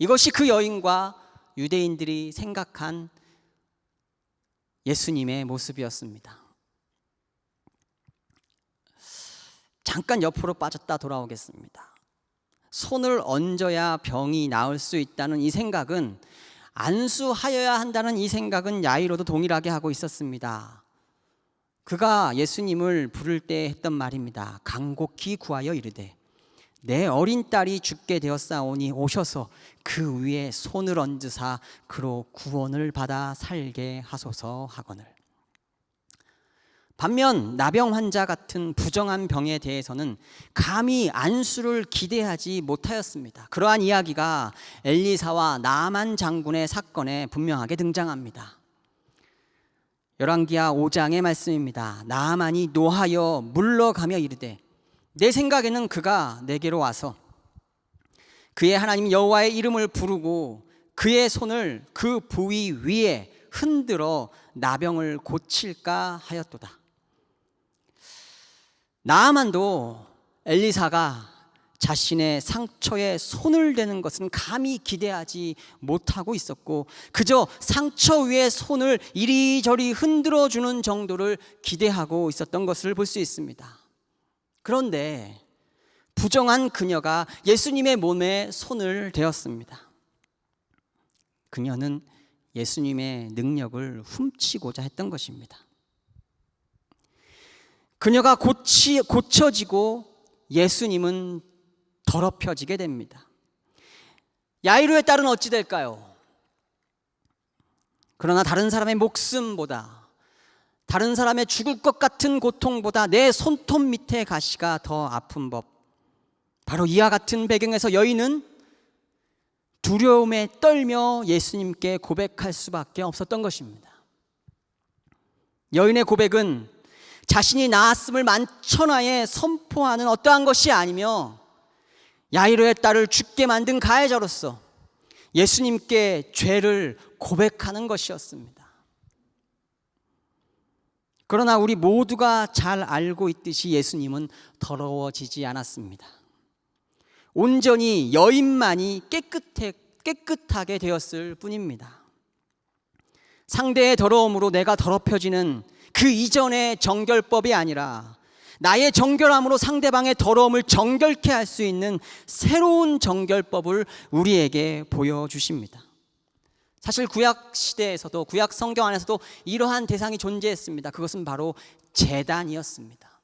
이것이 그 여인과 유대인들이 생각한 예수님의 모습이었습니다. 잠깐 옆으로 빠졌다 돌아오겠습니다. 손을 얹어야 병이 나을 수 있다는 이 생각은, 안수하여야 한다는 이 생각은 야이로도 동일하게 하고 있었습니다. 그가 예수님을 부를 때 했던 말입니다. 간곡히 구하여 이르되 내 어린 딸이 죽게 되었사오니 오셔서 그 위에 손을 얹으사 그로 구원을 받아 살게 하소서 하거늘. 반면 나병 환자 같은 부정한 병에 대해서는 감히 안수를 기대하지 못하였습니다. 그러한 이야기가 엘리사와 나아만 장군의 사건에 분명하게 등장합니다. 열왕기하 5장의 말씀입니다. 나아만이 노하여 물러가며 이르되 내 생각에는 그가 내게로 와서 그의 하나님 여호와의 이름을 부르고 그의 손을 그 부위 위에 흔들어 나병을 고칠까 하였도다. 나아만도 엘리사가 자신의 상처에 손을 대는 것은 감히 기대하지 못하고 있었고, 그저 상처 위에 손을 이리저리 흔들어 주는 정도를 기대하고 있었던 것을 볼 수 있습니다. 그런데 부정한 그녀가 예수님의 몸에 손을 대었습니다. 그녀는 예수님의 능력을 훔치고자 했던 것입니다. 그녀가 고쳐지고 예수님은 더럽혀지게 됩니다. 야이로의 딸은 어찌 될까요? 그러나 다른 사람의 목숨보다, 다른 사람의 죽을 것 같은 고통보다 내 손톱 밑에 가시가 더 아픈 법, 바로 이와 같은 배경에서 여인은 두려움에 떨며 예수님께 고백할 수밖에 없었던 것입니다. 여인의 고백은 자신이 나았음을 만천하에 선포하는 어떠한 것이 아니며 야이로의 딸을 죽게 만든 가해자로서 예수님께 죄를 고백하는 것이었습니다. 그러나 우리 모두가 잘 알고 있듯이 예수님은 더러워지지 않았습니다. 온전히 여인만이 깨끗하게 되었을 뿐입니다. 상대의 더러움으로 내가 더럽혀지는 그 이전의 정결법이 아니라 나의 정결함으로 상대방의 더러움을 정결케 할 수 있는 새로운 정결법을 우리에게 보여주십니다. 사실 구약 시대에서도, 구약 성경 안에서도 이러한 대상이 존재했습니다. 그것은 바로 제단이었습니다.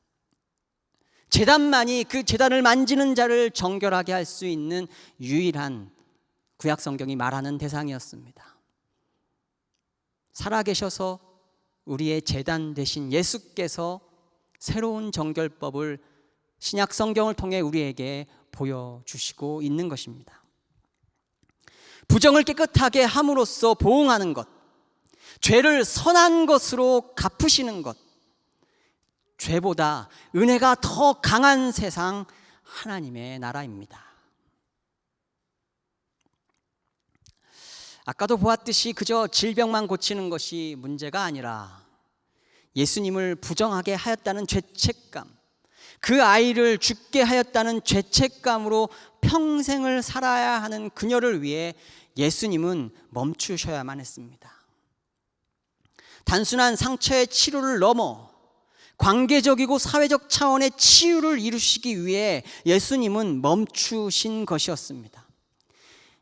제단만이 그 제단을 만지는 자를 정결하게 할 수 있는 유일한 구약 성경이 말하는 대상이었습니다. 살아계셔서 우리의 제단 되신 예수께서 새로운 정결법을 신약 성경을 통해 우리에게 보여주시고 있는 것입니다. 부정을 깨끗하게 함으로써 보응하는 것, 죄를 선한 것으로 갚으시는 것, 죄보다 은혜가 더 강한 세상, 하나님의 나라입니다. 아까도 보았듯이 그저 질병만 고치는 것이 문제가 아니라 예수님을 부정하게 하였다는 죄책감, 그 아이를 죽게 하였다는 죄책감으로 평생을 살아야 하는 그녀를 위해 예수님은 멈추셔야만 했습니다. 단순한 상처의 치료를 넘어 관계적이고 사회적 차원의 치유를 이루시기 위해 예수님은 멈추신 것이었습니다.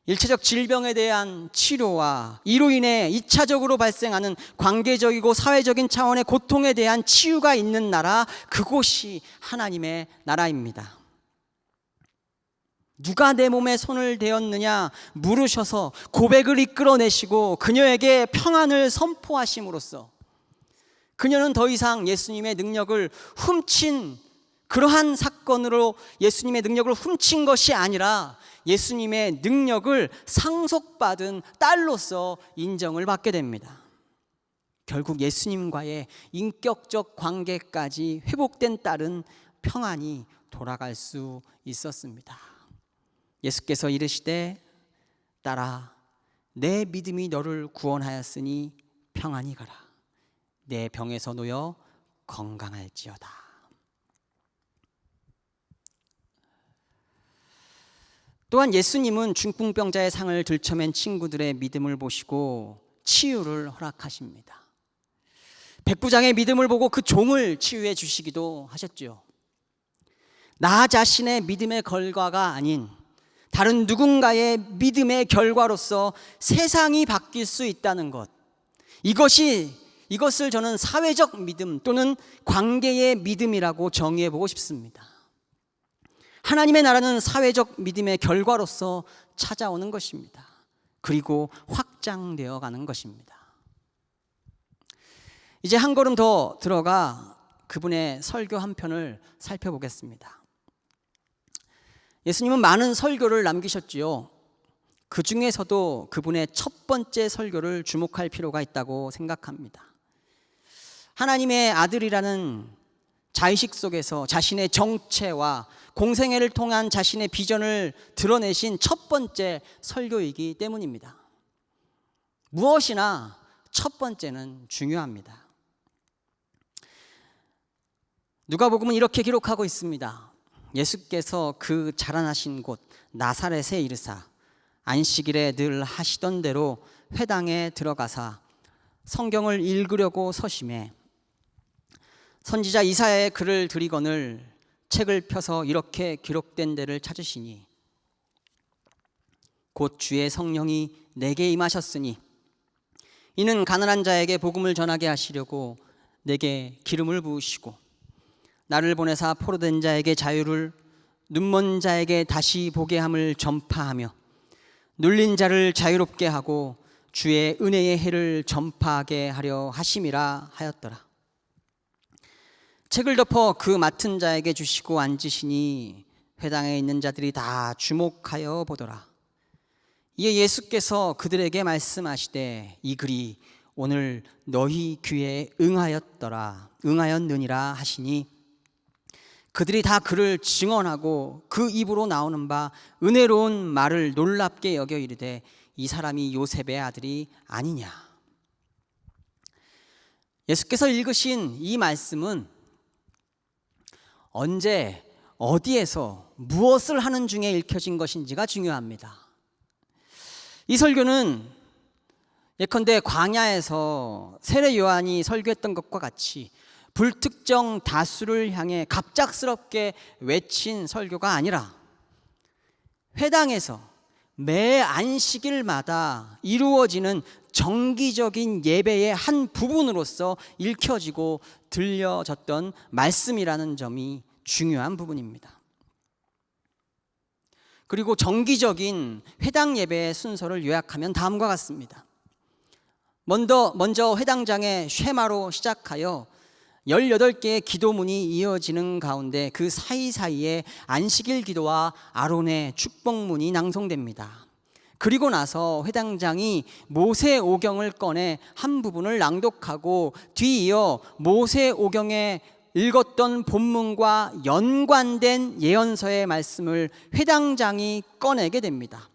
일체적 질병에 대한 치료와 이로 인해 2차적으로 발생하는 관계적이고 사회적인 차원의 고통에 대한 치유가 있는 나라, 그곳이 하나님의 나라입니다. 누가 내 몸에 손을 대었느냐 물으셔서 고백을 이끌어내시고 그녀에게 평안을 선포하심으로써 그녀는 더 이상 예수님의 능력을 훔친, 그러한 사건으로 예수님의 능력을 훔친 것이 아니라 예수님의 능력을 상속받은 딸로서 인정을 받게 됩니다. 결국 예수님과의 인격적 관계까지 회복된 딸은 평안히 돌아갈 수 있었습니다. 예수께서 이르시되 딸아, 내 믿음이 너를 구원하였으니 평안히 가라. 내 병에서 놓여 건강할지어다. 또한 예수님은 중풍병자의 상을 들쳐맨 친구들의 믿음을 보시고 치유를 허락하십니다. 백부장의 믿음을 보고 그 종을 치유해 주시기도 하셨죠. 나 자신의 믿음의 결과가 아닌 다른 누군가의 믿음의 결과로서 세상이 바뀔 수 있다는 것, 이것을 저는 사회적 믿음 또는 관계의 믿음이라고 정의해 보고 싶습니다. 하나님의 나라는 사회적 믿음의 결과로서 찾아오는 것입니다. 그리고 확장되어 가는 것입니다. 이제 한 걸음 더 들어가 그분의 설교 한 편을 살펴보겠습니다. 예수님은 많은 설교를 남기셨지요. 그 중에서도 그분의 첫 번째 설교를 주목할 필요가 있다고 생각합니다. 하나님의 아들이라는 자의식 속에서 자신의 정체와 공생애를 통한 자신의 비전을 드러내신 첫 번째 설교이기 때문입니다. 무엇이나 첫 번째는 중요합니다. 누가복음은 이렇게 기록하고 있습니다. 예수께서 그 자라나신 곳 나사렛에 이르사 안식일에 늘 하시던 대로 회당에 들어가사 성경을 읽으려고 서심해 선지자 이사야의 글을 들이거늘 책을 펴서 이렇게 기록된 데를 찾으시니 곧 주의 성령이 내게 임하셨으니 이는 가난한 자에게 복음을 전하게 하시려고 내게 기름을 부으시고 나를 보내사 포로된 자에게 자유를, 눈먼 자에게 다시 보게 함을 전파하며 눌린 자를 자유롭게 하고 주의 은혜의 해를 전파하게 하려 하심이라 하였더라. 책을 덮어 그 맡은 자에게 주시고 앉으시니 회당에 있는 자들이 다 주목하여 보더라. 이에 예수께서 그들에게 말씀하시되 이 글이 오늘 너희 귀에 응하였느니라 하시니 그들이 다 그를 증언하고 그 입으로 나오는 바 은혜로운 말을 놀랍게 여겨 이르되 이 사람이 요셉의 아들이 아니냐. 예수께서 읽으신 이 말씀은 언제 어디에서 무엇을 하는 중에 읽혀진 것인지가 중요합니다. 이 설교는 예컨대 광야에서 세례 요한이 설교했던 것과 같이 불특정 다수를 향해 갑작스럽게 외친 설교가 아니라 회당에서 매 안식일마다 이루어지는 정기적인 예배의 한 부분으로서 읽혀지고 들려졌던 말씀이라는 점이 중요한 부분입니다. 그리고 정기적인 회당 예배의 순서를 요약하면 다음과 같습니다. 먼저 회당장의 쉐마로 시작하여 18개의 기도문이 이어지는 가운데 그 사이사이에 안식일 기도와 아론의 축복문이 낭송됩니다. 그리고 나서 회당장이 모세오경을 꺼내 한 부분을 낭독하고 뒤이어 모세오경에 읽었던 본문과 연관된 예언서의 말씀을 회당장이 꺼내게 됩니다.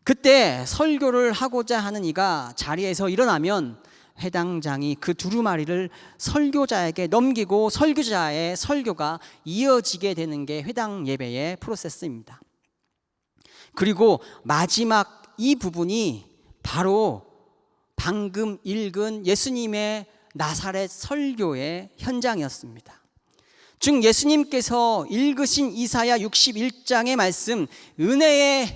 그때 설교를 하고자 하는 이가 자리에서 일어나면 회당장이 그 두루마리를 설교자에게 넘기고 설교자의 설교가 이어지게 되는 게 회당 예배의 프로세스입니다. 그리고 마지막 이 부분이 바로 방금 읽은 예수님의 나사렛 설교의 현장이었습니다. 즉 예수님께서 읽으신 이사야 61장의 말씀, 은혜의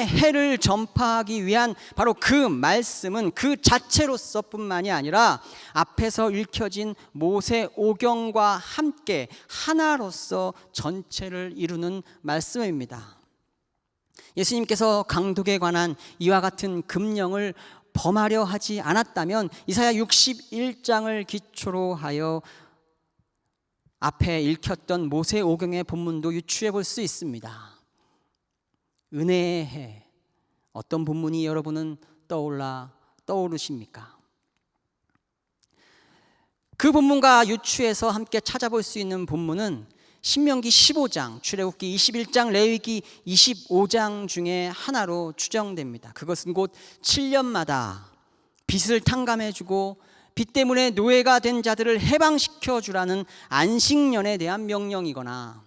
해를 전파하기 위한 바로 그 말씀은 그 자체로서 뿐만이 아니라 앞에서 읽혀진 모세 오경과 함께 하나로서 전체를 이루는 말씀입니다. 예수님께서 강독에 관한 이와 같은 금령을 범하려 하지 않았다면 이사야 61장을 기초로 하여 앞에 읽혔던 모세 오경의 본문도 유추해 볼 수 있습니다. 은혜의 해, 어떤 본문이 여러분은 떠오르십니까? 그 본문과 유추해서 함께 찾아볼 수 있는 본문은 신명기 15장, 출애굽기 21장, 레위기 25장 중에 하나로 추정됩니다. 그것은 곧 7년마다 빚을 탕감해주고 빚 때문에 노예가 된 자들을 해방시켜 주라는 안식년에 대한 명령이거나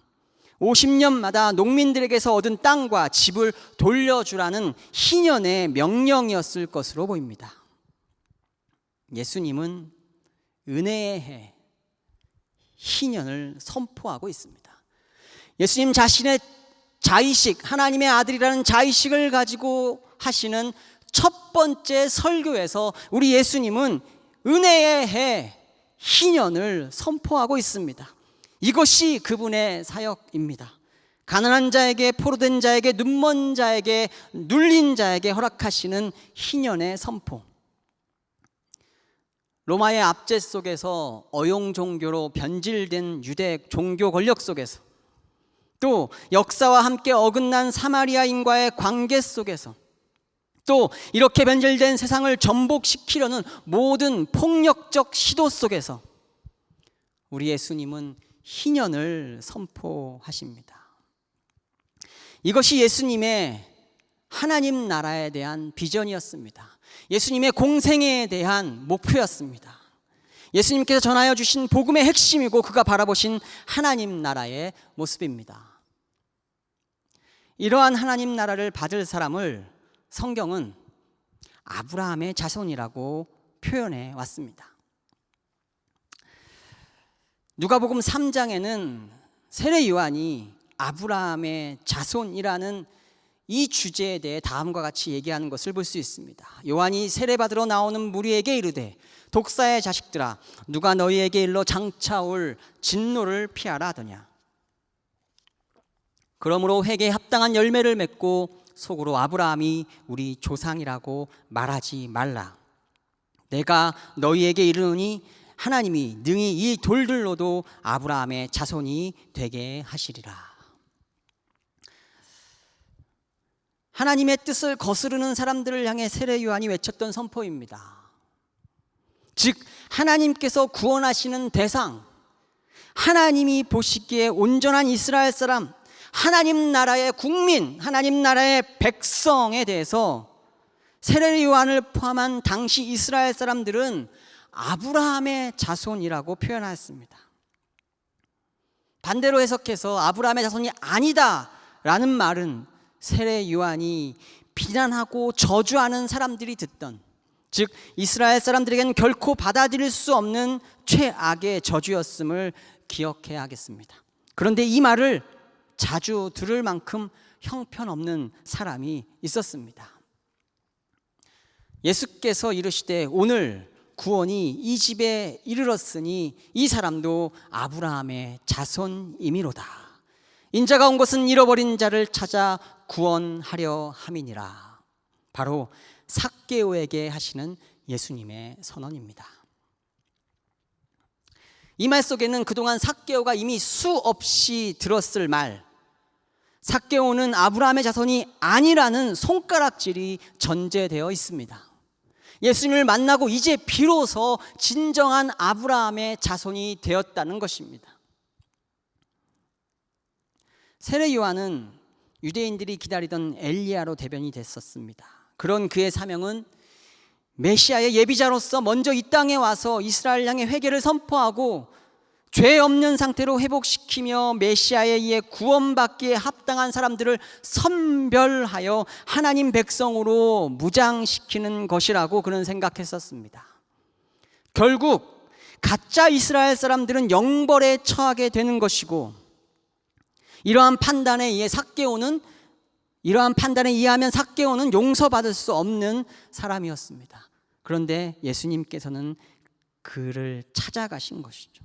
50년마다 농민들에게서 얻은 땅과 집을 돌려주라는 희년의 명령이었을 것으로 보입니다. 예수님은 은혜의 해, 희년을 선포하고 있습니다. 예수님 자신의 자의식, 하나님의 아들이라는 자의식을 가지고 하시는 첫 번째 설교에서 우리 예수님은 은혜의 해, 희년을 선포하고 있습니다. 이것이 그분의 사역입니다. 가난한 자에게, 포로된 자에게, 눈먼 자에게, 눌린 자에게 허락하시는 희년의 선포. 로마의 압제 속에서 어용 종교로 변질된 유대 종교 권력 속에서, 또 역사와 함께 어긋난 사마리아인과의 관계 속에서, 또 이렇게 변질된 세상을 전복시키려는 모든 폭력적 시도 속에서 우리 예수님은 희년을 선포하십니다. 이것이 예수님의 하나님 나라에 대한 비전이었습니다. 예수님의 공생애에 대한 목표였습니다. 예수님께서 전하여 주신 복음의 핵심이고 그가 바라보신 하나님 나라의 모습입니다. 이러한 하나님 나라를 받을 사람을 성경은 아브라함의 자손이라고 표현해 왔습니다. 누가복음 3장에는 세례 요한이 아브라함의 자손이라는 이 주제에 대해 다음과 같이 얘기하는 것을 볼 수 있습니다. 요한이 세례받으러 나오는 무리에게 이르되 독사의 자식들아 누가 너희에게 일러 장차 올 진노를 피하라 하더냐. 그러므로 회개에 합당한 열매를 맺고 속으로 아브라함이 우리 조상이라고 말하지 말라. 내가 너희에게 이르노니 하나님이 능히 이 돌들로도 아브라함의 자손이 되게 하시리라. 하나님의 뜻을 거스르는 사람들을 향해 세례 요한이 외쳤던 선포입니다. 즉 하나님께서 구원하시는 대상, 하나님이 보시기에 온전한 이스라엘 사람, 하나님 나라의 국민, 하나님 나라의 백성에 대해서 세례 요한을 포함한 당시 이스라엘 사람들은 아브라함의 자손이라고 표현하였습니다. 반대로 해석해서 아브라함의 자손이 아니다라는 말은 세례 요한이 비난하고 저주하는 사람들이 듣던, 즉 이스라엘 사람들에게는 결코 받아들일 수 없는 최악의 저주였음을 기억해야 하겠습니다. 그런데 이 말을 자주 들을 만큼 형편없는 사람이 있었습니다. 예수께서 이르시되 오늘 구원이 이 집에 이르렀으니 이 사람도 아브라함의 자손이미로다. 인자가 온 것은 잃어버린 자를 찾아 구원하려 함이니라. 바로 삭개오에게 하시는 예수님의 선언입니다. 이 말 속에는 그동안 삭개오가 이미 수없이 들었을 말, 삭개오는 아브라함의 자손이 아니라는 손가락질이 전제되어 있습니다. 예수님을 만나고 이제 비로소 진정한 아브라함의 자손이 되었다는 것입니다. 세례 요한은 유대인들이 기다리던 엘리야로 대변이 됐었습니다. 그런 그의 사명은 메시아의 예비자로서 먼저 이 땅에 와서 이스라엘 향해 회개를 선포하고 죄 없는 상태로 회복시키며 메시아에 의해 구원받기에 합당한 사람들을 선별하여 하나님 백성으로 무장시키는 것이라고 그는 생각했었습니다. 결국 가짜 이스라엘 사람들은 영벌에 처하게 되는 것이고, 이러한 판단에 의하면 삭개오는 용서받을 수 없는 사람이었습니다. 그런데 예수님께서는 그를 찾아가신 것이죠.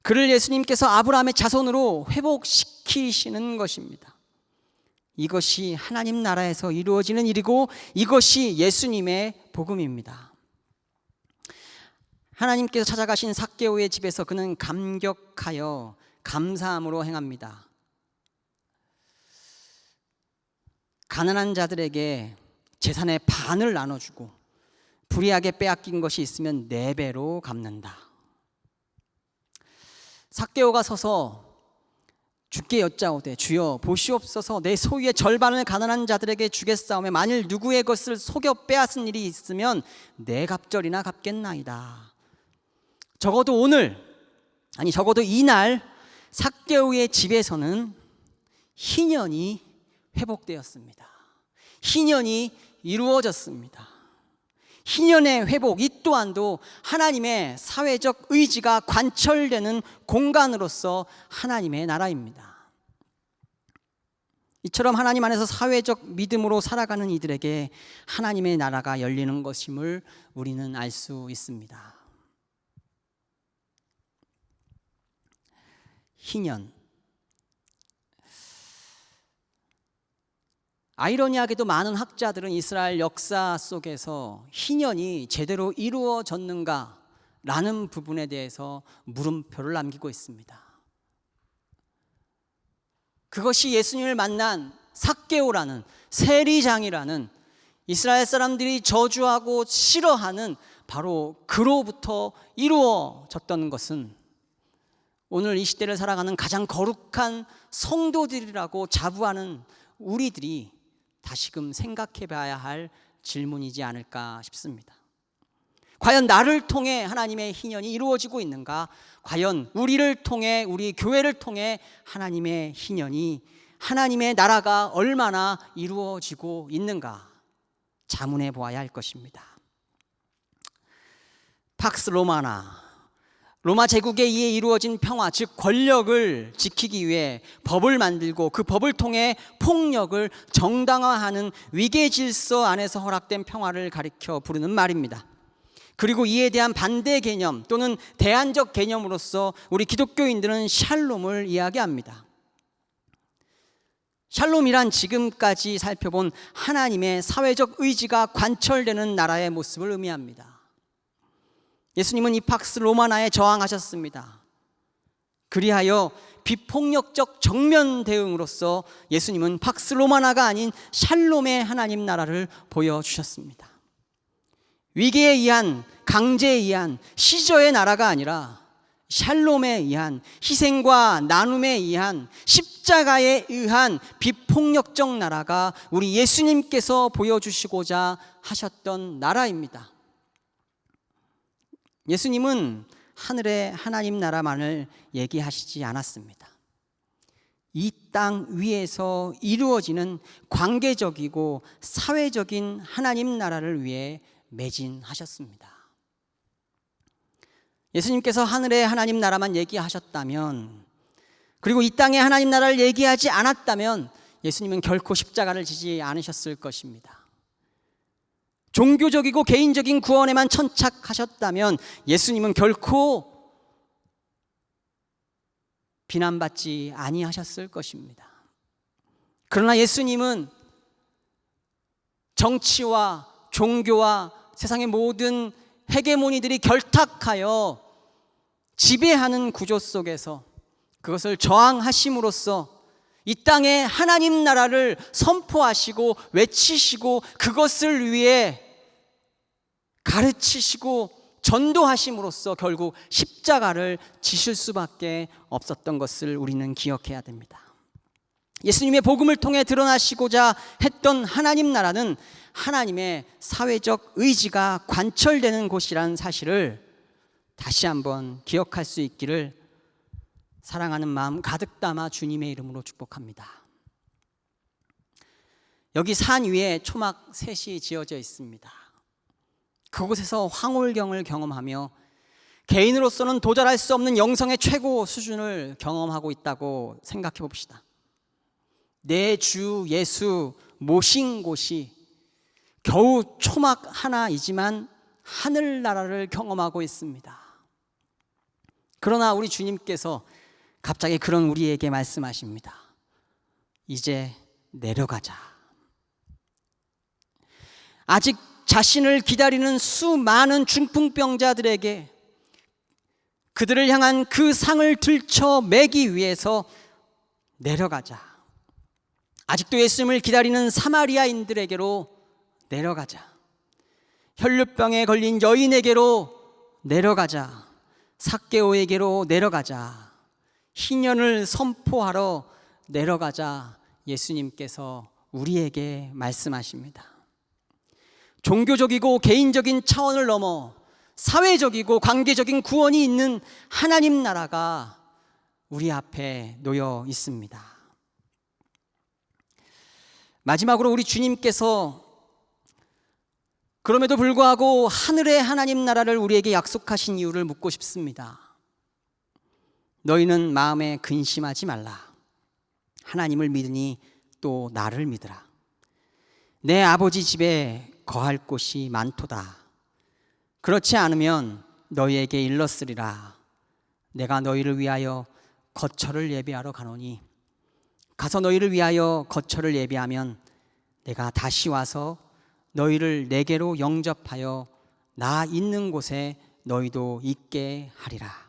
그를 예수님께서 아브라함의 자손으로 회복시키시는 것입니다. 이것이 하나님 나라에서 이루어지는 일이고, 이것이 예수님의 복음입니다. 하나님께서 찾아가신 삭개오의 집에서 그는 감격하여 감사함으로 행합니다. 가난한 자들에게 재산의 반을 나눠주고 불의하게 빼앗긴 것이 있으면 4배로 갚는다. 삭개오가 서서 주께 여짜오되 주여 보시옵소서, 내 소유의 절반을 가난한 자들에게 주겠사오며 만일 누구의 것을 속여 빼앗은 일이 있으면 내 갑절이나 갚겠나이다. 적어도 이날 삭개오의 집에서는 희년이 회복되었습니다. 희년이 이루어졌습니다. 희년의 회복, 이 또한도 하나님의 사회적 의지가 관철되는 공간으로서 하나님의 나라입니다. 이처럼 하나님 안에서 사회적 믿음으로 살아가는 이들에게 하나님의 나라가 열리는 것임을 우리는 알 수 있습니다. 희년. 아이러니하게도 많은 학자들은 이스라엘 역사 속에서 희년이 제대로 이루어졌는가라는 부분에 대해서 물음표를 남기고 있습니다. 그것이 예수님을 만난 삭개오라는 세리장이라는 이스라엘 사람들이 저주하고 싫어하는 바로 그로부터 이루어졌던 것은 오늘 이 시대를 살아가는 가장 거룩한 성도들이라고 자부하는 우리들이 다시금 생각해 봐야 할 질문이지 않을까 싶습니다. 과연 나를 통해 하나님의 희년이 이루어지고 있는가? 과연 우리를 통해, 우리 교회를 통해 하나님의 희년이, 하나님의 나라가 얼마나 이루어지고 있는가? 자문해 보아야 할 것입니다. 팍스 로마나, 로마 제국에 의해 이루어진 평화, 즉 권력을 지키기 위해 법을 만들고 그 법을 통해 폭력을 정당화하는 위계 질서 안에서 허락된 평화를 가리켜 부르는 말입니다. 그리고 이에 대한 반대 개념 또는 대안적 개념으로서 우리 기독교인들은 샬롬을 이야기합니다. 샬롬이란 지금까지 살펴본 하나님의 사회적 의지가 관철되는 나라의 모습을 의미합니다. 예수님은 이 팍스 로마나에 저항하셨습니다. 그리하여 비폭력적 정면 대응으로서 예수님은 팍스 로마나가 아닌 샬롬의 하나님 나라를 보여주셨습니다. 위계에 의한, 강제에 의한 시저의 나라가 아니라 샬롬에 의한, 희생과 나눔에 의한, 십자가에 의한 비폭력적 나라가 우리 예수님께서 보여주시고자 하셨던 나라입니다. 예수님은 하늘의 하나님 나라만을 얘기하시지 않았습니다. 이 땅 위에서 이루어지는 관계적이고 사회적인 하나님 나라를 위해 매진하셨습니다. 예수님께서 하늘의 하나님 나라만 얘기하셨다면, 그리고 이 땅의 하나님 나라를 얘기하지 않았다면 예수님은 결코 십자가를 지지 않으셨을 것입니다. 종교적이고 개인적인 구원에만 천착하셨다면 예수님은 결코 비난받지 아니하셨을 것입니다. 그러나 예수님은 정치와 종교와 세상의 모든 헤게모니들이 결탁하여 지배하는 구조 속에서 그것을 저항하심으로써 이 땅에 하나님 나라를 선포하시고 외치시고 그것을 위해 가르치시고 전도하심으로써 결국 십자가를 지실 수밖에 없었던 것을 우리는 기억해야 됩니다. 예수님의 복음을 통해 드러나시고자 했던 하나님 나라는 하나님의 사회적 의지가 관철되는 곳이라는 사실을 다시 한번 기억할 수 있기를 사랑하는 마음 가득 담아 주님의 이름으로 축복합니다. 여기 산 위에 초막 셋이 지어져 있습니다. 그곳에서 황홀경을 경험하며 개인으로서는 도달할 수 없는 영성의 최고 수준을 경험하고 있다고 생각해 봅시다. 내 주 예수 모신 곳이 겨우 초막 하나이지만 하늘나라를 경험하고 있습니다. 그러나 우리 주님께서 갑자기 그런 우리에게 말씀하십니다. 이제 내려가자. 아직 자신을 기다리는 수많은 중풍병자들에게 그들을 향한 그 상을 들춰매기 위해서 내려가자. 아직도 예수님을 기다리는 사마리아인들에게로 내려가자. 혈류병에 걸린 여인에게로 내려가자. 삭개오에게로 내려가자. 희년을 선포하러 내려가자. 예수님께서 우리에게 말씀하십니다. 종교적이고 개인적인 차원을 넘어 사회적이고 관계적인 구원이 있는 하나님 나라가 우리 앞에 놓여 있습니다. 마지막으로 우리 주님께서 그럼에도 불구하고 하늘의 하나님 나라를 우리에게 약속하신 이유를 묻고 싶습니다. 너희는 마음에 근심하지 말라. 하나님을 믿으니 또 나를 믿으라. 내 아버지 집에 거할 곳이 많도다. 그렇지 않으면 너희에게 일렀으리라. 내가 너희를 위하여 거처를 예비하러 가노니 가서 너희를 위하여 거처를 예비하면 내가 다시 와서 너희를 내게로 영접하여 나 있는 곳에 너희도 있게 하리라.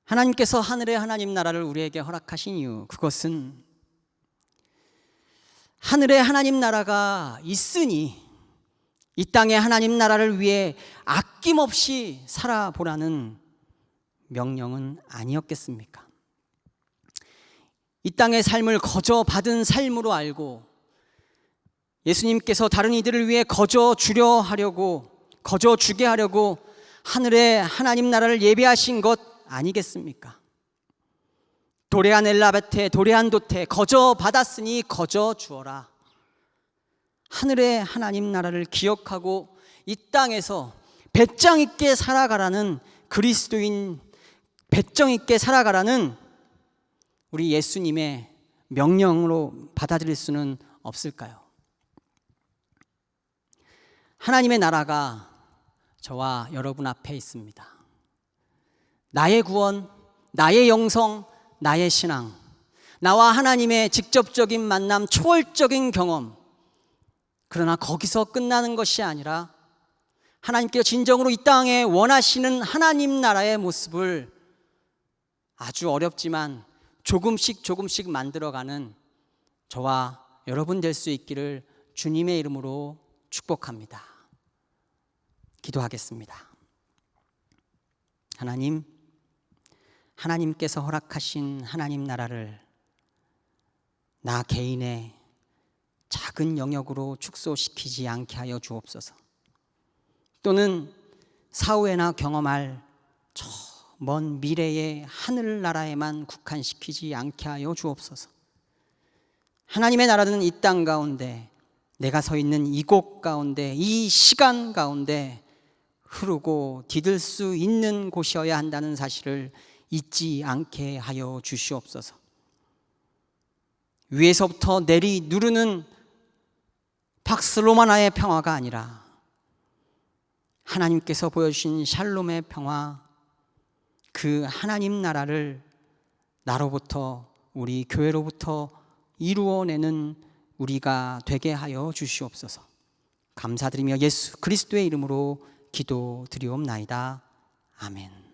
하나님께서 하늘의 하나님 나라를 우리에게 허락하신 이유, 그것은 하늘의 하나님 나라가 있으니 이 땅의 하나님 나라를 위해 아낌없이 살아보라는 명령은 아니었겠습니까? 이 땅의 삶을 거저 받은 삶으로 알고 예수님께서 다른 이들을 위해 거저 주게 하려고 하늘의 하나님 나라를 예비하신 것 아니겠습니까? 도레안 엘라베테 도레안 도테 거저 받았으니 거저 주어라. 하늘의 하나님 나라를 기억하고 이 땅에서 배짱 있게 살아가라는 그리스도인, 배짱 있게 살아가라는 우리 예수님의 명령으로 받아들일 수는 없을까요? 하나님의 나라가 저와 여러분 앞에 있습니다. 나의 구원, 나의 영성, 나의 신앙, 나와 하나님의 직접적인 만남, 초월적인 경험. 그러나 거기서 끝나는 것이 아니라 하나님께서 진정으로 이 땅에 원하시는 하나님 나라의 모습을 아주 어렵지만 조금씩 만들어가는 저와 여러분 될 수 있기를 주님의 이름으로 축복합니다. 기도하겠습니다. 하나님께서 허락하신 하나님 나라를 나 개인의 작은 영역으로 축소시키지 않게 하여 주옵소서. 또는 사후에나 경험할 저 먼 미래의 하늘나라에만 국한시키지 않게 하여 주옵소서. 하나님의 나라는 이 땅 가운데, 내가 서 있는 이곳 가운데, 이 시간 가운데 흐르고 디딜 수 있는 곳이어야 한다는 사실을 잊지 않게 하여 주시옵소서. 위에서부터 내리 누르는 박스로마나의 평화가 아니라 하나님께서 보여주신 샬롬의 평화, 그 하나님 나라를 나로부터, 우리 교회로부터 이루어내는 우리가 되게 하여 주시옵소서. 감사드리며 예수 그리스도의 이름으로 기도드리옵나이다. 아멘.